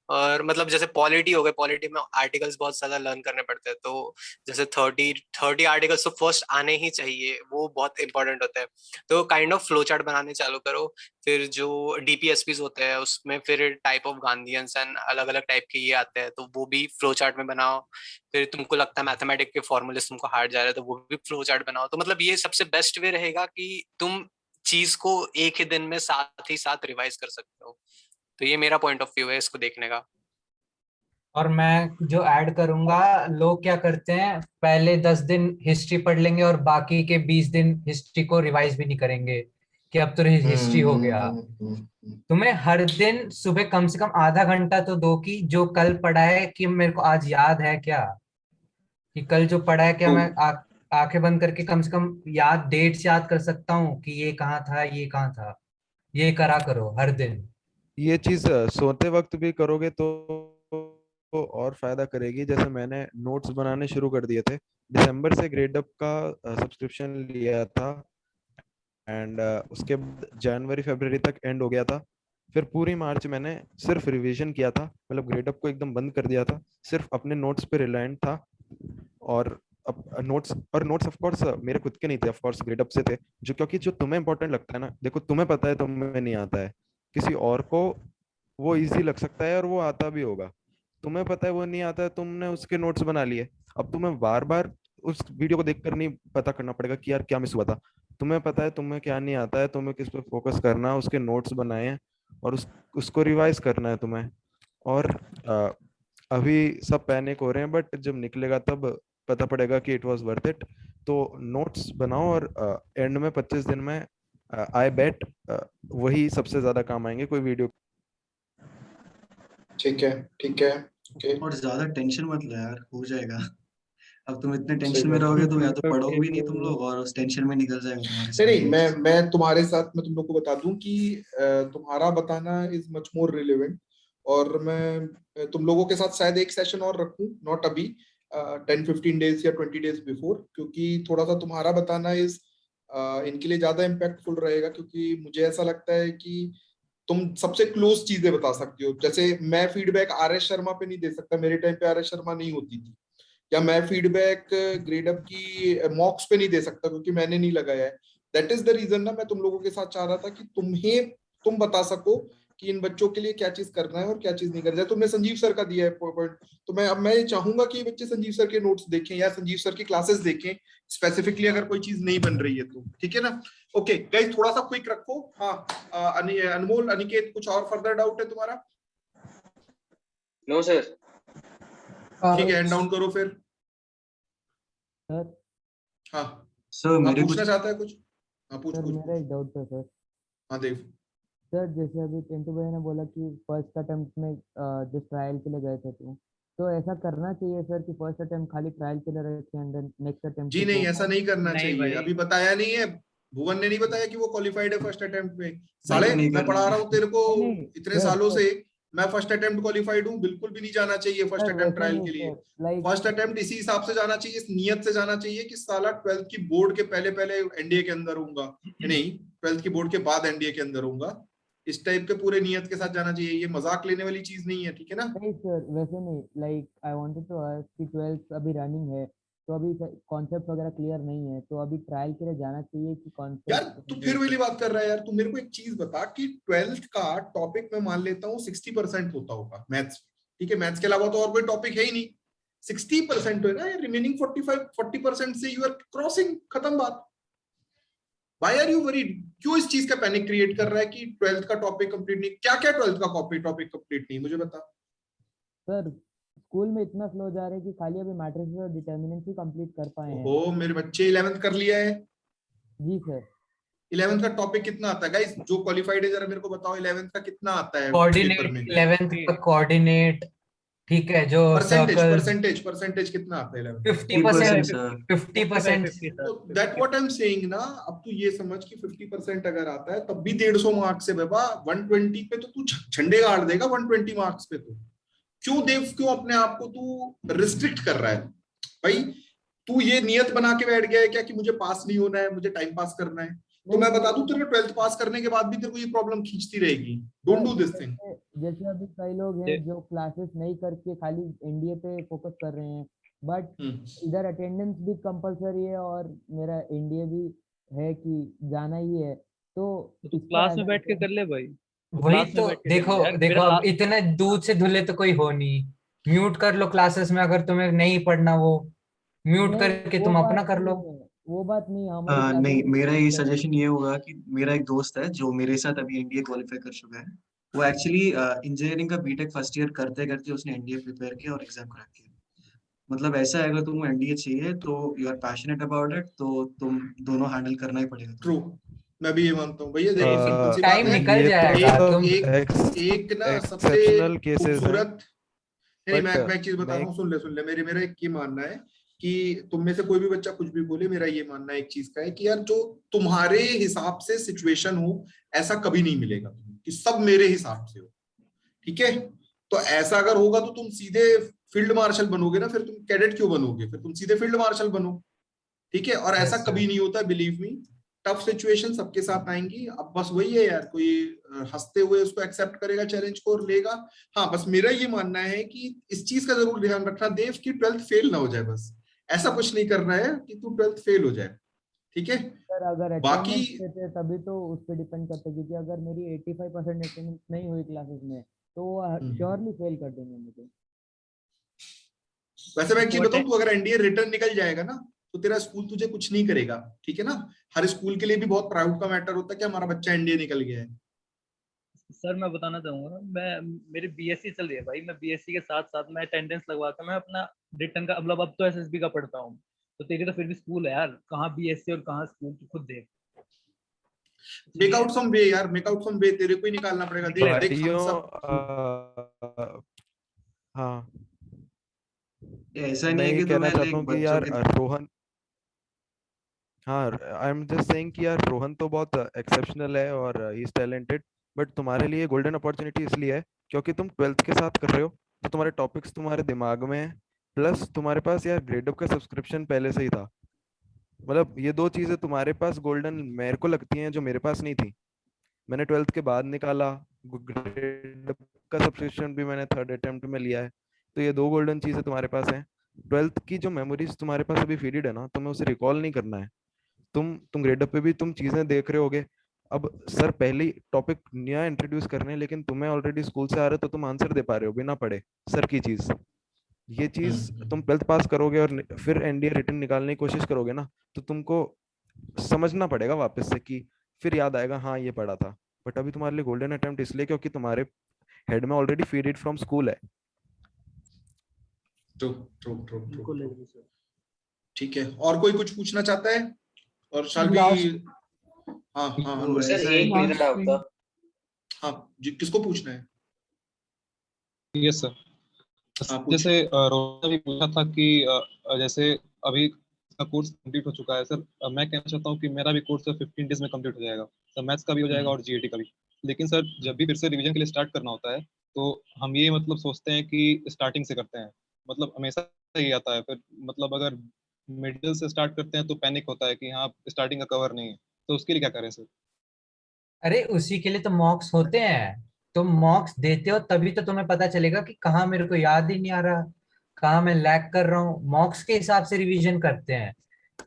और मतलब जैसे पॉलिटी हो गए, पॉलिटी में आर्टिकल्स बहुत ज्यादा लर्न करने पड़ते हैं, तो जैसे 30 आर्टिकल्स तो फर्स्ट आने ही चाहिए, वो बहुत इंपॉर्टेंट होता है। तो काइंड ऑफ फ्लो चार्ट बनाने चालू करो। फिर जो DPSPs होते हैं उसमें फिर टाइप ऑफ गांधीयंस एंड अलग अलग टाइप के ये आते हैं, तो वो भी फ्लो चार्ट में बनाओ। फिर तुमको लगता है मैथमेटिक के फॉर्मूले तुमको हार्ड जा रहा है तो वो भी फ्लो चार्ट बनाओ। तो मतलब ये सबसे बेस्ट वे रहेगा कि तुम चीज को एक ही दिन में साथ ही साथ रिवाइज कर सकते हो। तो ये मेरा पॉइंट ऑफ व्यू है इसको देखने का। और मैं जो ऐड करूंगा, लोग क्या करते हैं पहले 10 दिन हिस्ट्री पढ़ लेंगे और बाकी के 20 दिन हिस्ट्री को रिवाइज भी नहीं करेंगे कि अब तो हिस्ट्री हो गया। तुम्हें हर दिन सुबह कम से कम आधा घंटा तो दो कि जो कल पढ़ा है कि मेरे को आज याद है क्या, कि कल जो पढ़ा है क्या तो मैं आंखें बंद करके कम से कम डेट्स याद कर सकता हूँ कि ये कहाँ था ये कहाँ था। ये करा करो हर दिन। ये चीज सोते वक्त भी करोगे तो और फायदा करेगी। जैसे मैंने नोट्स बनाने शुरू कर दिए थे, दिसंबर से ग्रेडअप का सब्सक्रिप्शन लिया था एंड उसके बाद जनवरी फरवरी तक एंड हो गया था। फिर पूरी मार्च मैंने सिर्फ रिवीजन किया था, मतलब ग्रेडअप को एकदम बंद कर दिया था, सिर्फ अपने नोट्स पे रिलायंट था। और नोट्स ऑफ कोर्स मेरे खुद के नहीं थे, ऑफ कोर्स ग्रेडअप से थे। जो क्योंकि जो तुम्हें इंपॉर्टेंट लगता है ना, देखो तुम्हें पता है तुम्हें नहीं आता है, किसी और को वो इजी लग सकता है और वो आता भी होगा। तुम्हें पता है वो नहीं आता है, तुमने उसके नोट्स बना लिए। अब तुम्हें बार बार उस वीडियो को देखकर नहीं पता करना पड़ेगा कि यार क्या मिस हुआ था। तुम्हें पता है तुम्हें क्या नहीं आता है, तुम्हें किस पे फोकस करना है, उसके नोट्स बनाए हैं और उसको रिवाइज करना है तुम्हें। और अभी सब पैनिक हो रहे हैं, बट जब निकलेगा तब पता पड़ेगा कि इट वाज वर्थ इट। तो नोट्स बनाओ और एंड में 25 दिन में आई बेट वही सबसे ज्यादा काम आएंगे। कोई वीडियो ठीक है, ठीक है, ओके, और ज्यादा टेंशन मत लो यार, हो जाएगा। अब तुम इतने सही टेंशन में बात है। रहोगे तो या तो पढ़ोगे भी नहीं तुम लोग, और उस टेंशन में निकल जाएगा तुम्हारे नहीं नहीं, 7 मैं days। मैं तुम्हारे साथ, मैं तुम लोग को बता दूं कि तुम्हारा बताना इज मच मोर रिलेवेंट। और मैं तुम लोगों के साथ शायद एक सेशन और रखूं, नॉट अभी, 10-15 डेज या 20 डेज बिफोर, क्योंकि थोड़ा सा तुम्हारा बताना इज इनके लिए ज्यादा इम्पैक्टफुल रहेगा। क्योंकि मुझे ऐसा लगता है कि तुम सबसे क्लोज चीजें बता सकते हो। जैसे मैं फीडबैक आर एस शर्मा पे नहीं दे सकता, मेरे टाइम पे आर एस शर्मा नहीं होती थी। या मैं फीडबैक ग्रेड अप की मॉक्स पे नहीं दे सकता क्योंकि मैंने नहीं लगाया है। दैट इज द रीजन ना, मैं तुम लोगों के साथ चाह रहा था कि तुम बता सको कि इन बच्चों के लिए क्या चीज करना है और क्या चीज नहीं करना है। तुमने संजीव सर का दिया है पॉइंट, तो मैं ये चाहूंगा कि ये बच्चे संजीव सर के नोट्स देखें या संजीव सर की क्लासेस देखें स्पेसिफिकली, अगर कोई चीज नहीं बन रही है तो। ठीक है ना? ओके गाइस, थोड़ा सा क्विक रखो। हाँ, अनमोल, अनिकेत, कुछ और फर्दर डाउट है तुम्हारा? No sir. ठीक है, हैंड डाउन करो फिर। सर हाँ सर हाँ, मेरे पूछना कुछ चाहता है कुछ? हाँ, पूछ सर पूछ मेरा पूछ। एक डाउट था सर। हाँ देव। सर जैसे अभी पिंटू भाई ने बोला कि फर्स्ट अटेम्प्ट में जो ट्रायल के लिए गए थे तो ऐसा करना चाहिए सर कि फर्स्ट अटेम्प्ट खाली ट्रायल के लिए रखें एंड देन नेक्स्ट अटेम्प्ट जी से नहीं, वो ऐसा नहीं करना नहीं चाहिए। भाई, अभी बताया नहीं है, भुवन ने नहीं बताया कि वो क्वालिफाइड है फर्स्ट अटेम्प्ट में। साले, नहीं मैं करना पढ़ा रहा हूँ तेरे को नहीं नहीं इतने सर सालों सर से, मैं फर्स्ट अटेम्प्ट क्वालिफाइड हूँ। बिल्कुल भी नहीं जाना चाहिए फर्स्ट सर अटेम्प्ट वैसा ट्रायल नहीं के लिए। सर, लाइक फर्स्ट अटेम्प्ट इसी हिसाब से जाना चाहिए, इस नियत से जाना चाहिए कि साला 12th की बोर्ड के पहले पहले एनडीए के अंदर होऊंगा, नहीं 12th की बोर्ड के बाद एनडीए के अंदर होऊंगा। इस टाइप के पूरे नियत के साथ जाना चाहिए। ये मजाक लेने वाली चीज नहीं है, ठीक है ना? नहीं सर वैसे नहीं, like I wanted to ask कि 12th अभी रनिंग है तो अभी कॉन्सेप्ट वगैरह क्लियर नहीं है, तो अभी ट्रायल के लिए जाना चाहिए कि यार कॉन्सेप्ट। तू फिर वही बात कर रहा है यार। तू मेरे को एक चीज बता कि 12th का टॉपिक मैं मान लेता हूँ 60% होता होगा मैथ्स, ठीक है? मैथ्स के अलावा तो और कोई टॉपिक है ही नहीं। 60% है ना, रिमेनिंग 40% से यू आर क्रॉसिंग, खत्म बात। Why are you worried? क्यों इस चीज का पैनिक क्रिएट कर रहा है कि 12th का टॉपिक कंप्लीट नहीं? क्या क्या 12th का टॉपिक कंप्लीट नहीं, मुझे बता। सर स्कूल में इतना स्लो जा रहे हैं कि खाली अभी मैट्रिक्स और डिटर्मिनेंट्स ही कंप्लीट कर पाए हैं। ओहो, मेरे बच्चे 11th कर लिया है। जी सर। 11th का टॉपिक कितना आता है गाइस? जो क्वालिफाइड है जरा मेरे को बताओ, 11th का कितना आता है पेपर कोऑर्डिनेट, में? 11th का कोऑर्डिनेट, ठीक है, जो सर्कल्स परसेंटेज कितना आता है 11th? 50% सर। 50%। तो that what I am saying ना। अब तू ये समझ कि 50% अगर आता है तब भी 150 मार्क्स से बाबा 120 पे तो तू झंडे गाड़ देगा। 120 मार्क्स पे तो क्यों अपने आप को तू रिस्ट्रिक्ट कर रहा है भाई? तू ये नियत बना के बैठ गया है क्या कि मुझे पास नहीं होना है, मुझे टाइम पास करना है? तो मैं बता दूं, तेरे 12th पास करने के बाद भी तेरे को ये प्रॉब्लम खींचती रहेगी। Don't do this thing. जैसे अभी कई लोग हैं जो क्लासेस नहीं करके खाली एनडीए पे फोकस कर रहे हैं, बट इधर अटेंडेंस भी कंपलसरी है और मेरा एनडीए भी है कि जाना ही है, तो क्लास में बैठ के कर ले भाई। वही तो देखो अब इतने दूध से धुले तो कोई हो नहीं। म्यूट कर लो क्लासेस में, अगर तुम्हें नहीं पढ़ना वो म्यूट करके तुम अपना कर लो। वो बात नहीं हमारी नहीं, मेरा ये सजेशन ये होगा कि मेरा एक दोस्त है जो मेरे साथ अभी एनडीए क्वालिफाई कर चुका है। वो एक्चुअली इंजीनियरिंग का बीटेक फर्स्ट ईयर करते करते उसने एनडीए प्रिपेयर किया और एग्जाम क्रैक किया। मतलब ऐसा है, अगर तुमको एनडीए चाहिए तो you are passionate about it, तो तुम दोनों हैंडल करना ही पड़ेगा। ट्रू, मैं भी ये मानता हूँ भैया। देखो सिंपल सी बात टाइम है, निकल जाएगा। तुम एक ना सबसे एक्सेप्शनल केसेस हैं, खूबसूरत, नहीं मैं एक चीज बता रहा हूँ, सुन ले। मेरा एक ये मानना है कि तुम में से कोई भी बच्चा कुछ भी बोले, मेरा ये मानना है एक चीज का है कि यार जो तुम्हारे हिसाब से सिचुएशन हो ऐसा कभी नहीं मिलेगा कि सब मेरे हिसाब से हो, ठीक है? तो ऐसा अगर होगा तो तुम सीधे फील्ड मार्शल बनोगे ना, फिर तुम कैडेट क्यों बनोगे? फिर तुम सीधे फील्ड मार्शल बनो, ठीक है? और ऐसा कभी नहीं होता, बिलीव मी। टफ सिचुएशन सबके साथ आएंगी। अब बस वही है यार, कोई हंसते हुए उसको एक्सेप्ट करेगा चैलेंज को और लेगा। हाँ, बस मेरा ये मानना है कि इस चीज का जरूर ध्यान रखना देव की 12th फेल ना हो जाए। बस ऐसा कुछ नहीं करना है कि तू 12th फेल हो जाए, ठीक है? सर अगर बाकी अटेंडेंस देते तभी तो उस पर डिपेंड करता है, क्योंकि अगर मेरी 85% अटेंडेंस नहीं हुई क्लासेस में तो वो श्योरली फेल कर देंगे मुझे। वैसे मैं एक चीज बताऊं, तू अगर एनडीए रिटर्न निकल जाएगा ना तो तेरा स्कूल तुझे कुछ नहीं करेगा, ठीक है ना। हर स्कूल के लिए भी बहुत प्राउड का मैटर होता है कि हमारा बच्चा एनडीए निकल गया है। सर मैं बताना चाहूंगा, मैं मेरी बीएससी चल रही है भाई, मैं बीएससी के साथ साथ मैं अटेंडेंस लगवा कर मैं अपना रिटर्न का मतलब अब तो एसएसबी का पढ़ता हूँ। तो तेरी तो फिर भी स्कूल है यार, कहाँ बीएससी और कहाँ स्कूल, तू खुद देख। मेक आउट सम वे यार, मेक आउट सम वे, तेरे को ही निकालना पड़ेगा। देख देख हम सब हाँ ऐसा नहीं मैं है ये कि कहना तुम्हें चाहता लाइक हूँ कि बच्चों यार की रोहन, हाँ आई एम जस्ट सेइंग कि यार रोहन तो बहुत एक्सेप्शनल है और ही इज टैलेंटेड, बट तुम्हारे लिए गोल्डन अपॉर्चुनिटी इसलिए है क्योंकि तुम 12th के साथ कर रहे हो, तो तुम्हारे टॉपिक्स तुम्हारे दिमाग में है, प्लस तुम्हारे पास यार ग्रेडअप का सब्सक्रिप्शन पहले से ही था। मतलब ये दो चीजें तुम्हारे पास गोल्डन मेरे को लगती हैं जो मेरे पास नहीं थी। मैंने 12th के बाद निकाला, ग्रेडअप का सब्सक्रिप्शन भी मैंने 3rd अटेम्प्ट में लिया है, तो ये दो गोल्डन चीजें तुम्हारे पास हैं। 12th की जो मेमोरीज तुम्हारे पास अभी फीडेड है ना, तुम्हें उसे रिकॉल नहीं करना है। तुम ग्रेडअप पे भी तुम चीजें देख रहे होगे। अब सर पहली टॉपिक नया इंट्रोड्यूस कर रहे हैं, लेकिन तुम्हें ऑलरेडी स्कूल से आ रहे हो तो तुम आंसर दे पा रहे हो बिना पढ़े सर की चीज। ये चीज तुम 12th पास करोगे और फिर एनडीए रिटर्न निकालने की कोशिश करोगे ना, तो तुमको समझना पड़ेगा वापस से कि फिर याद आएगा हाँ ये पढ़ा था। बट अभी तुम्हारे लिए गोल्डन अटेम्प्ट इसलिए क्योंकि तुम्हारे हेड में already feed it from school है। ट्रू ट्रू ट्रू ट्रू, ठीक है। और कोई कुछ पूछना चाहता है? और शाल भी हाँ हाँ सर एक मेरा डाउट था। हाँ जी, किसको पूछना है? Yes sir. हाँ, जैसे रोहन भी पूछा था कि जैसे अभी इसका कोर्स कंप्लीट हो चुका है सर, मैं कहना चाहता हूँ कि मेरा भी कोर्स 15 डेज में कंप्लीट हो जाएगा सर, मैथ्स का भी हो जाएगा और जीएटी का भी। लेकिन सर जब भी फिर से रिवीजन के लिए स्टार्ट करना होता है तो हम ये मतलब सोचते हैं कि स्टार्टिंग से करते हैं, मतलब हमेशा ये आता है। फिर मतलब अगर मिडिल से स्टार्ट करते हैं तो पैनिक होता है कि हाँ स्टार्टिंग का कवर नहीं है, तो उसके लिए क्या करें सर? अरे उसी के लिए तो मॉक्स होते हैं। तुम मॉक्स देते हो तभी तो तुम्हें पता चलेगा कि कहाँ मेरे को याद ही नहीं आ रहा, कहाँ मैं लैग कर रहा हूँ। मॉक्स के हिसाब से रिवीजन करते हैं।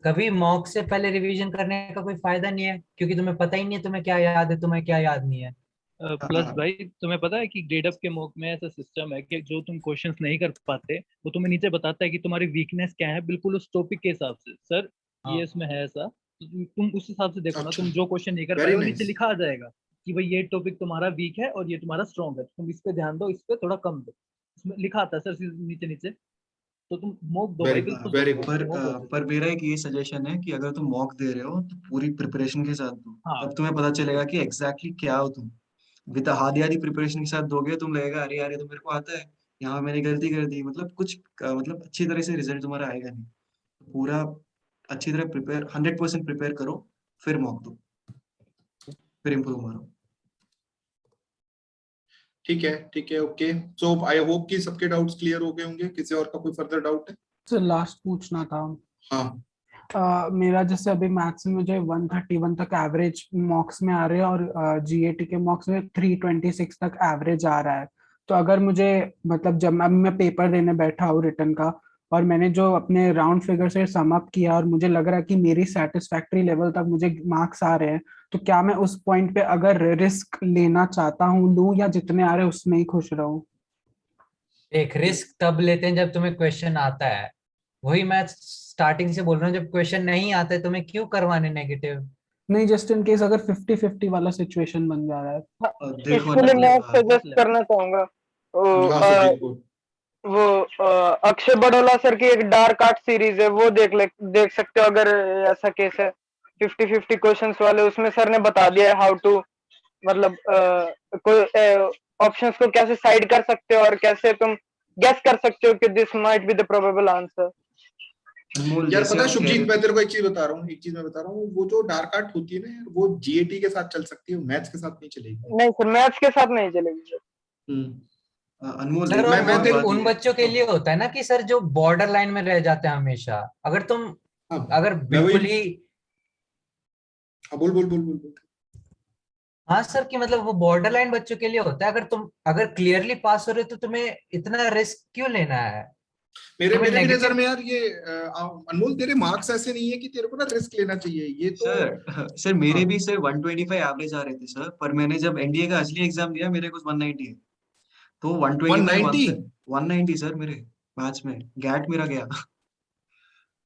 कभी मॉक से पहले रिवीजन करने का कोई फायदा नहीं है, क्योंकि तुम्हें पता ही नहीं है तुम्हें क्या याद है, तुम्हें क्या याद नहीं है। प्लस भाई तुम्हें पता है कि ग्रेडअप के मॉक में ऐसा सिस्टम है कि जो तुम क्वेश्चंस नहीं कर पाते वो तुम्हें नीचे बताता है कि तुम्हारी वीकनेस क्या है, बिल्कुल उस टॉपिक के हिसाब से। सर ये इसमें है ऐसा, तो तुम उस हिसाब से देखो ना, तुम जो क्वेश्चन नहीं कर पाए वो नीचे लिखा आ जाएगा कि भाई ये टॉपिक तुम्हारा वीक है और ये तुम्हारा स्ट्रॉन्ग है, तुम इस पे ध्यान दो, इस पे थोड़ा कम दो। इसमें लिखा आता है सर नीचे नीचे, तो तुम मॉक दो भाई, बिल्कुल। पर मेरा एक ये सजेशन है कि अगर तुम मॉक दे रहे हो तो पूरी प्रिपरेशन के साथ दो, हाँ। तब तुम्हें पता चलेगा कि एग्जैक्टली क्या हो तुम। विद आधी आधी प्रिपरेशन के साथ दोगे तुम लगेगा अरे यार ये तो मेरे को आता है, यहाँ मैंने गलती कर दी, मतलब कुछ मतलब अच्छी तरह से रिजल्ट तुम्हारा आएगा नहीं। पूरा अच्छी तरह प्रिपेयर 100% प्रिपेयर करो, फिर मॉक दो, फिर इम्प्रूव मारो। ठीक है ओके। सो आई होप कि सबके डाउट्स क्लियर हो गए होंगे। किसी और का कोई फर्दर डाउट है? सर लास्ट पूछना था। हाँ मेरा जैसे अभी मैथ्स में मुझे 131 तक एवरेज मॉक्स में आ रहे हैं और जीएटी के मॉक्स में 326 तक एवरेज आ रहा है। तो अगर मुझे मतलब जब मैं पेपर देने बैठा हूँ रिटर्न का और मैंने जो अपने राउंड फिगर से सम अप किया और मुझे लग रहा है कि मेरी सेटिस्फैक्ट्री लेवल तक मुझे मार्क्स आ रहे हैं, तो क्या मैं उस पॉइंट पे अगर रिस्क लेना चाहता हूँ लूँ या जितने आ रहे हैं उसमें ही खुश रहूं? एक रिस्क तब लेते हैं जब तुम्हें क्वेश्चन आता है। वही मैं स्टार्टिंग से बोल रहा हूँ, जब क्वेश्चन नहीं आता है तुम्हें क्यों करवाने नेगेटिव। नहीं, जस्ट इन केस अगर 50-50 वाला सिचुएशन बन जा रहा है। इसके लिए मैं सजेस्ट करना चाहूंगा वो अक्षय बड़ोला सर की एक डार्क आर्ट सीरीज है, वो देख सकते हो अगर ऐसा केस है 50-50 क्वेश्चंस वाले। उसमें सर ने बता दिया है हाउ टू मतलब कोई ऑप्शंस को कैसे साइड कर सकते हो और कैसे तुम गेस कर सकते हो कि this might be the probable answer. यार पता है शुभजीत, मैं तेरे को एक चीज बता रहा हूँ, वो जो डार्क आर्ट होती है ना यार, वो जीएटी के साथ चल सकती है, मैथ्स के साथ नहीं चलेगी। नहीं सर, मैथ्स के साथ नहीं चलेगी। अनमोल सर और वो फिर उन बच्चों के लिए होता है ना कि सर जो बॉर्डर लाइन में रह जाते हैं हमेशा। अगर तुम अगर बिल्कुल ही बोल। हाँ सर, कि मतलब वो बॉर्डर लाइन बच्चों के लिए होता है। अगर तुम अगर क्लियरली पास हो रहे हो तो तुम्हें इतना रिस्क क्यों लेना है? मेरे भी नजर में यार ये अनमोल तेरे मार्क्स ऐसे नहीं है कि तेरे को ना रिस्क लेना चाहिए। ये तो सर मेरे भी सर 125 एवरेज आ रहे थे सर, पर मैंने जब एनडीए का असली एग्जाम दिया मेरे कुछ 190 है, तो 190 सर मेरे मैथ्स में गैट मेरा गया।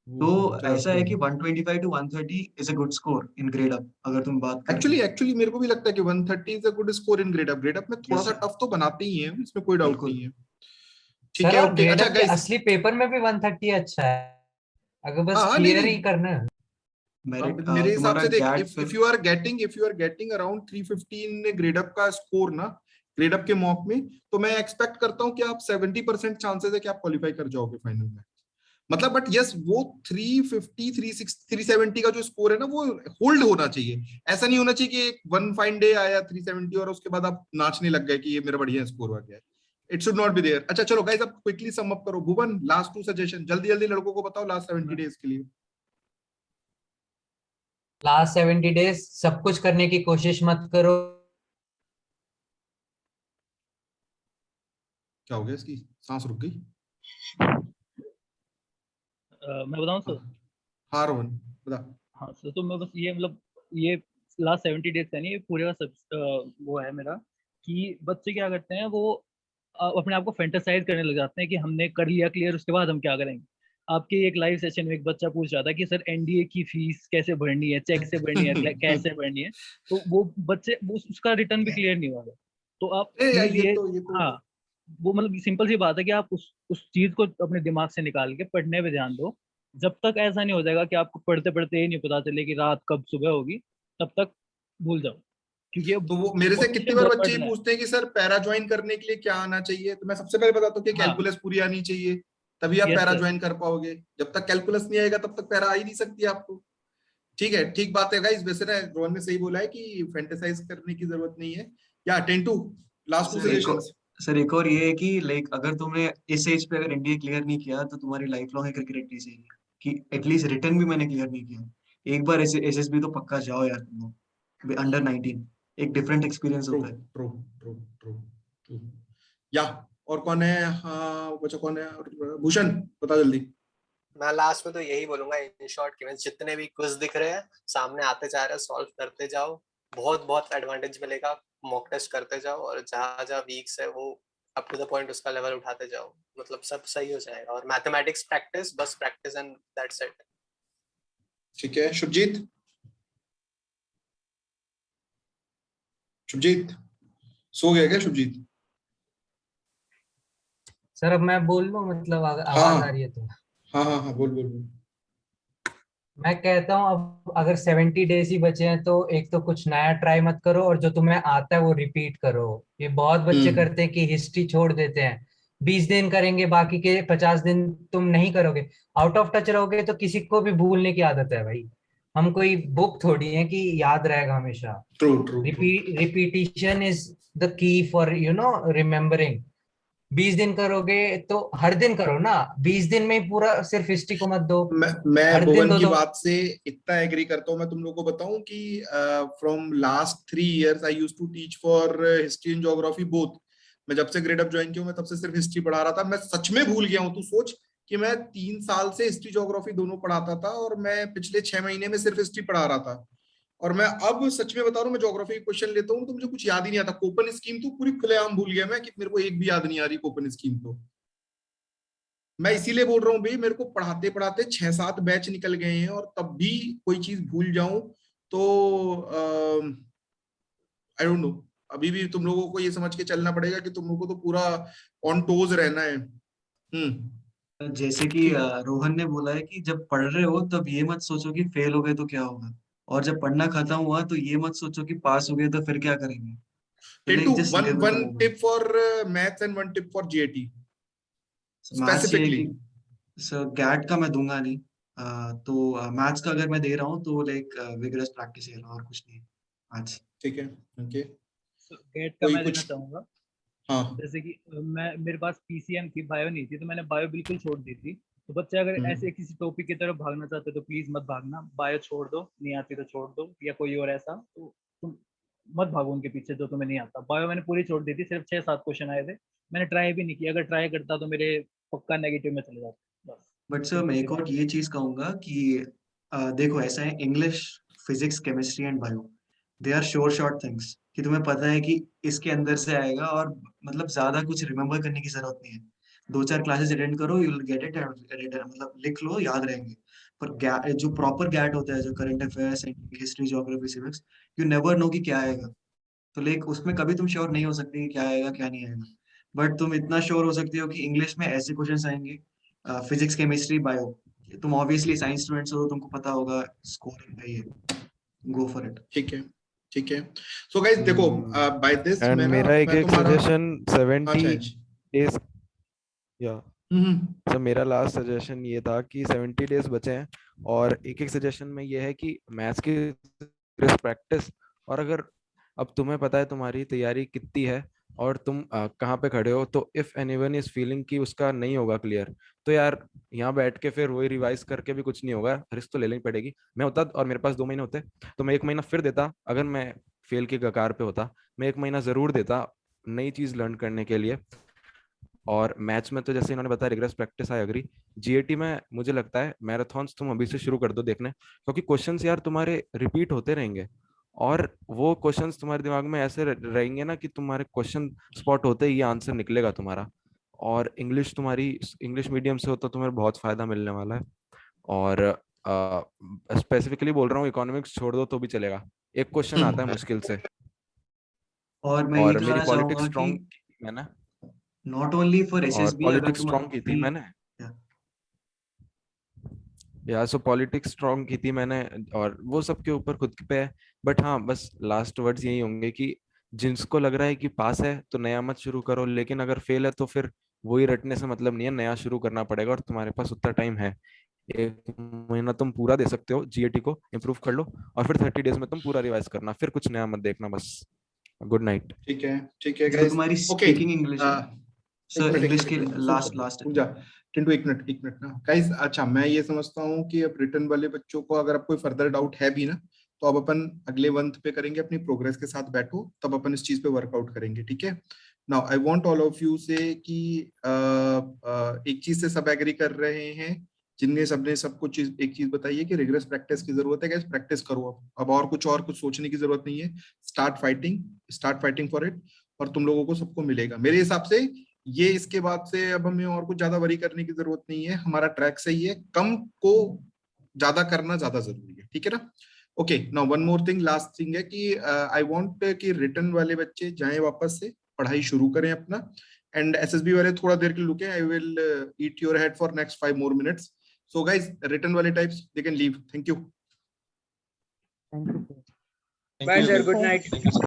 तो चलो ऐसा है कोई कि नहीं। 125 to 130 is a good score in grade up, अगर तुम बात करो। एक्चुअली मेरे को भी लगता है कि 130 is a good score in grade up. Grade up में थोड़ा Yes, सा sir. टफ तो बनाते ही हैं, इसमें कोई डाउट बिल्कुल। नहीं है। ठीक सर है, और ओके। ग्रेड अच्छा अप के गाइस, असली पेपर में भी 130 अच्छा है, अगर बस हाँ नहीं क्लियर ही नहीं, करना है। मेरिट मेरे हिसाब तुम्हारा से देख, गैट इफ फिर if you are getting around 315 grade up का स्कोर ना, ग्रेड अप के मॉक में, तो मैं एक्सपेक्ट करता हूं कि आप 70% चांसेस है कि आप क्वालिफाई कर जाओगे फाइनल में। मतलब बट यस, वो 350 360 370 का जो स्कोर है ना, वो होल्ड होना चाहिए। ऐसा नहीं होना चाहिए कि एक वन फाइन डे आया 370 और उसके बाद आप नाचने लग गए कि ये मेरा बढ़िया स्कोर आ गया। It should not be there. अच्छा चलो गाइस, अब क्विकली सम अप करो। भुवन, लास्ट 2 सजेशन जल्दी जल्दी लड़कों को बताओ, लास्ट 70 डेज के लिए। लास्ट 70 डेज सब कुछ करने की कोशिश मत करो। क्या हो गया, इसकी सांस रुक गई? मैं बताऊं सर? हाँ रोहन बता। हाँ सर, तो मैं बस ये मतलब ये लास्ट 70 डेज का नहीं, ये पूरे का सब वो है मेरा कि बच्चे क्या करते हैं, वो अपने आप को फैंटेसाइज करने लग जाते हैं कि हमने कर लिया क्लियर, उसके बाद हम क्या करेंगे। आपके एक लाइव सेशन में एक बच्चा पूछ रहा था कि सर एनडीए की फीस कैसे भरनी है, चेक से भरनी है, कैसे भरनी है। तो वो बच्चे उसका रिटर्न भी क्लियर नहीं हुआ है। तो आप यार प्लीज ये ये तो हाँ, वो मतलब सिंपल सी बात है कि आप उस चीज को अपने दिमाग से निकाल के पढ़ने पे ध्यान दो। जब तक ऐसा नहीं हो जाएगा कि आपको पढ़ते पढ़ते ही नहीं पता चले कि रात कब सुबह होगी, तब तक भूल जाओ, क्योंकि अब तो वो मेरे से कितनी कॉम्पिटिशन बार बहुत बच्चे बढ़ ये रहा है। पूछते हैं कि सर पैरा ज्वाइन करने के लिए क्या आना चाहिए, तो मैं सबसे पहले बताता हूँ कि हाँ, कैलकुलस पूरी आनी चाहिए, तभी आप यस पैरा सर। ज्वाइन कर पाओगे। जब तक कैलकुलस नहीं आएगा तब तक पैरा आ ही नहीं सकती आपको। ठीक है, ठीक बात है गाइस। वैसे ना रोहन ने सही बोला है कि फैंटेसाइज करने की जरूरत नहीं है। या टेंटू, लास्ट 2 सर सजेशंस। सर एक और ये है कि लाइक अगर तुमने इस एज पे अगर एनडीए क्लियर नहीं किया तो तुम्हारी लाइफ लॉन्ग एक रिग्रेट नहीं चाहिए कि एटलीस्ट रिटर्न भी मैंने क्लियर नहीं किया। एक बार एसएसबी तो पक्का जाओ यार तुम लोग, अंडर 19 एक डिफरेंट एक्सपीरियंस ट्रू होता है। True true true true. या और कौन है? हाँ बच्चा कौन है? और भूषण बता जल्दी। मैं लास्ट में तो यही बोलूंगा इन शॉर्ट कि जितने भी क्विज दिख रहे हैं सामने आते जा रहे हैं, सॉल्व करते जाओ, बहुत बहुत एडवांटेज मिलेगा। मॉक टेस्ट करते जाओ और जहाँ जहाँ वीक्स है वो अप टू द पॉइंट उसका लेवल उठाते जाओ, मतलब सब सही हो जाएगा। और मैथमेटिक्स प्रैक्टिस, बस प्रैक्टिस एंड दैट्स इट। ठीक है, शुभजीत। शुभजीत सो गया क्या शुभजीत? सर अब मैं बोल लूं, मतलब हाँ आवाज आ रही है तो? हाँ बोल बोल बोल। मैं कहता हूँ अब अगर 70 डेज ही बचे हैं तो एक तो कुछ नया ट्राई मत करो, और जो तुम्हें आता है वो रिपीट करो। ये बहुत बच्चे करते हैं कि हिस्ट्री छोड़ देते हैं, 20 दिन करेंगे, बाकी के 50 दिन तुम नहीं करोगे, आउट ऑफ टच रहोगे, तो किसी को भी भूलने की आदत है भाई। हम कोई बुक थोड़ी है कि याद रहेगा हमेशा। True true true. Repetition is the key for remembering. 20 दिन करोगे तो हर दिन करो ना, 20 दिन में ही पूरा सिर्फ हिस्ट्री को मत दो, मैं हर दिन भुवन की दो। बात से इतना एग्री करता हूँ। मैं तुम लोगों को बताऊं कि from last 3 years I used to teach for history and geography both. मैं जब से ग्रेड अप ज्वाइन किया हूं, मैं तब से सिर्फ हिस्ट्री पढ़ा रहा था। मैं सच में भूल गया हूं। तू सोच कि मैं 3 साल से हिस्ट्री ज्योग्राफी दोनों पढ़ाता था और मैं पिछले 6 महीने में सिर्फ हिस्ट्री पढ़ा रहा था। और मैं अब सच में बता रहा हूँ, मैं ज्योग्राफी के क्वेश्चन लेता हूँ तो मुझे कुछ याद ही नहीं आता। कोपन स्कीम तो पूरी खुलेआम भूल गया मैं, कि मेरे को एक भी याद नहीं आ रही कोपन स्कीम। तो मैं इसीलिए बोल रहा हूँ भाई, मेरे को पढ़ाते पढ़ाते 6-7 बैच निकल गए हैं और तब भी कोई चीज भूल जाऊं तो आई डोंट नो। अभी भी तुम लोगों को ये समझ के चलना पड़ेगा कि तुम लोगों को तो पूरा ऑन टोज रहना है। जैसे कि रोहन ने बोला है कि जब पढ़ रहे हो तब ये मत सोचो कि फेल हो गए तो क्या होगा, और जब पढ़ना खत्म हुआ तो ये मत सोचो कि पास हो गए तो फिर क्या करेंगे। तो Tintu, like just one live with the one moment. Tip for maths and one tip for GAT maths ये है स्पेसिफिकली। कि सर गैट का मैं दूंगा नहीं, तो मैथ्स का अगर मैं दे रहा हूँ तो लाइक विगरस प्रैक्टिस है और कुछ नहीं आज। ठीक है, ओके। गेट का कोई मैं देना कुछ? चाहूंगा। हाँ जैसे कि मैं मेरे पास पीसीएम थी, बायो नहीं थी, तो मैंने बायो बिल्कुल छोड़ दी थी। तो बच्चे अगर ऐसे किसी टॉपिक की तरफ भागना चाहते तो प्लीज मत भागना, बायो छोड़ दो, नहीं आती तो छोड़ दो, या कोई और ऐसा तो तुम मत भागो उनके पीछे जो तुम्हें नहीं आता। बायो मैंने पूरी छोड़ दी थी, सिर्फ 6-7 क्वेश्चन आए थे, मैंने ट्राई भी नहीं किया। अगर ट्राई करता तो मेरे पक्का नेगेटिव में चले जाते। बस बट सर सिंपल मैं सी एक और बात। ये चीज कहूंगा कि देखो ऐसा है, English, physics, chemistry and bio they are sure short things कि तुम्हें पता है कि इसके अंदर से आएगा और मतलब ज्यादा कुछ रिमेम्बर करने की जरूरत नहीं है। 2-4 क्लासेस अटेंड करो, यू विल गेट इट, मतलब लिख लो, याद रहेंगे। पर जो प्रॉपर गैट होता है, जो current affairs, history, geography, civics, you never know कि क्या आएगा। तो लाइक उसमें कभी तुम श्योर नहीं हो सकते कि क्या आएगा क्या नहीं आएगा, बट तुम इतना श्योर हो सकते हो कि इंग्लिश में ऐसे क्वेश्चंस आएंगे, फिजिक्स, केमिस्ट्री, बायो, तुम ऑब्वियसली साइंस स्टूडेंट्स हो, तुमको पता होगा स्कोरिंग है ये, गो फॉर इट। ठीक है, ठीक है। सो गाइस देखो, बाय दिस एंड मैं मेरा एक तुम्हारा सजेशन 70 अच्छा डेज या सर मेरा लास्ट सजेशन ये था कि 70 डेज बचे हैं, और एक सजेशन में ये है कि मैथ्स की प्रैक्टिस, और अगर अब तुम्हें पता है तुम्हारी तैयारी कितनी है और तुम कहाँ पे खड़े हो, तो इफ एनीवन इज फीलिंग कि उसका नहीं होगा क्लियर, तो यार यहाँ बैठ के फिर वही रिवाइज करके भी कुछ नहीं होगा, रिस्क तो ले लेनी पड़ेगी। मैं होता और मेरे पास 2 महीने होते तो मैं 1 महीना फिर देता, अगर मैं फेल की कगार पे होता मैं 1 महीना जरूर देता नई चीज लर्न करने के लिए। और मैथ्स में तो जैसे इन्होंने बताया rigorous practice, I agree. GAT में मुझे लगता है मैराथन्स तुम अभी से शुरू कर दो देखने, क्योंकि क्वेश्चंस यार तुम्हारे रिपीट होते रहेंगे, और वो क्वेश्चंस तुम्हारे दिमाग में ऐसे रहेंगे ना कि तुम्हारे क्वेश्चन स्पॉट होते ही ये आंसर निकलेगा तुम्हारा। और इंग्लिश तुम्हारी इंग्लिश मीडियम से हो तो तुम्हें बहुत फायदा मिलने वाला है। और स्पेसिफिकली बोल रहा हूँ, इकोनॉमिक्स छोड़ दो तो भी चलेगा, एक क्वेश्चन आता है मुश्किल से। और मैं ये और मेरी कहना पॉलिटिक्स चाहूंगा स्ट्रॉन्ग कि मैंने नॉट ओनली फॉर और एसएसबी, अगर पॉलिटिक्स तुम स्ट्रॉन्ग की थी अपनी मैंने सो पॉलिटिक्स स्ट्रॉन्ग की थी मैंने, और वो सबके ऊपर खुद पे है। बट हाँ, बस लास्ट वर्ड्स यही होंगे कि जिसको लग रहा है कि पास है तो नया मत शुरू करो, लेकिन अगर फेल है तो फिर वही रटने से मतलब नहीं है, नया शुरू करना पड़ेगा, और तुम्हारे पास उतना टाइम है। 1 महीना तुम पूरा दे सकते हो जीएटी को, इम्प्रूव कर लो, और फिर 30 डेज में तुम पूरा रिवाइज करना, फिर कुछ नया मत देखना बस। Good night. ठीक है, ठीक है जो गाइस। तुम्हारी ओके, स्पीकिंग इंग्लिश है, सर इंग्लिश के लास्ट रुक जा टिंटू, एक मिनट ना गाइस। अच्छा, मैं ये समझता हूँ कि अब रिटर्न वाले बच्चों को अगर आप कोई फर्दर डाउट है भी ना, तो अब अपन अगले मंथ पे करेंगे, अपनी प्रोग्रेस के साथ बैठो, तब अपन इस चीज पे वर्कआउट करेंगे, ठीक है। Now I want all of you से कि एक चीज से सब एग्री कर रहे हैं, जिनने सबने सब कुछ एक चीज बताई है कि रिग्रेस प्रैक्टिस की जरूरत है। गाइस प्रैक्टिस करो, अब और कुछ सोचने की जरूरत नहीं है। स्टार्ट फाइटिंग फॉर इट, और तुम लोगों को सबको मिलेगा मेरे हिसाब से। ये इसके बाद से अब हमें और कुछ ज्यादा वरी करने की जरूरत नहीं है, हमारा ट्रैक सही है, कम को ज्यादा करना ज्यादा जरूरी है, ठीक है ना। Okay, now one more thing, last thing है कि आई वांट कि रिटर्न वाले बच्चे जाएं वापस से, पढ़ाई शुरू करें अपना, एंड एसएसबी वाले थोड़ा देर के लिए रुके, I will eat your head for next 5 more minutes. So guys, return वाले types they can leave, thank you. Thank you sir. Bye sir, good night.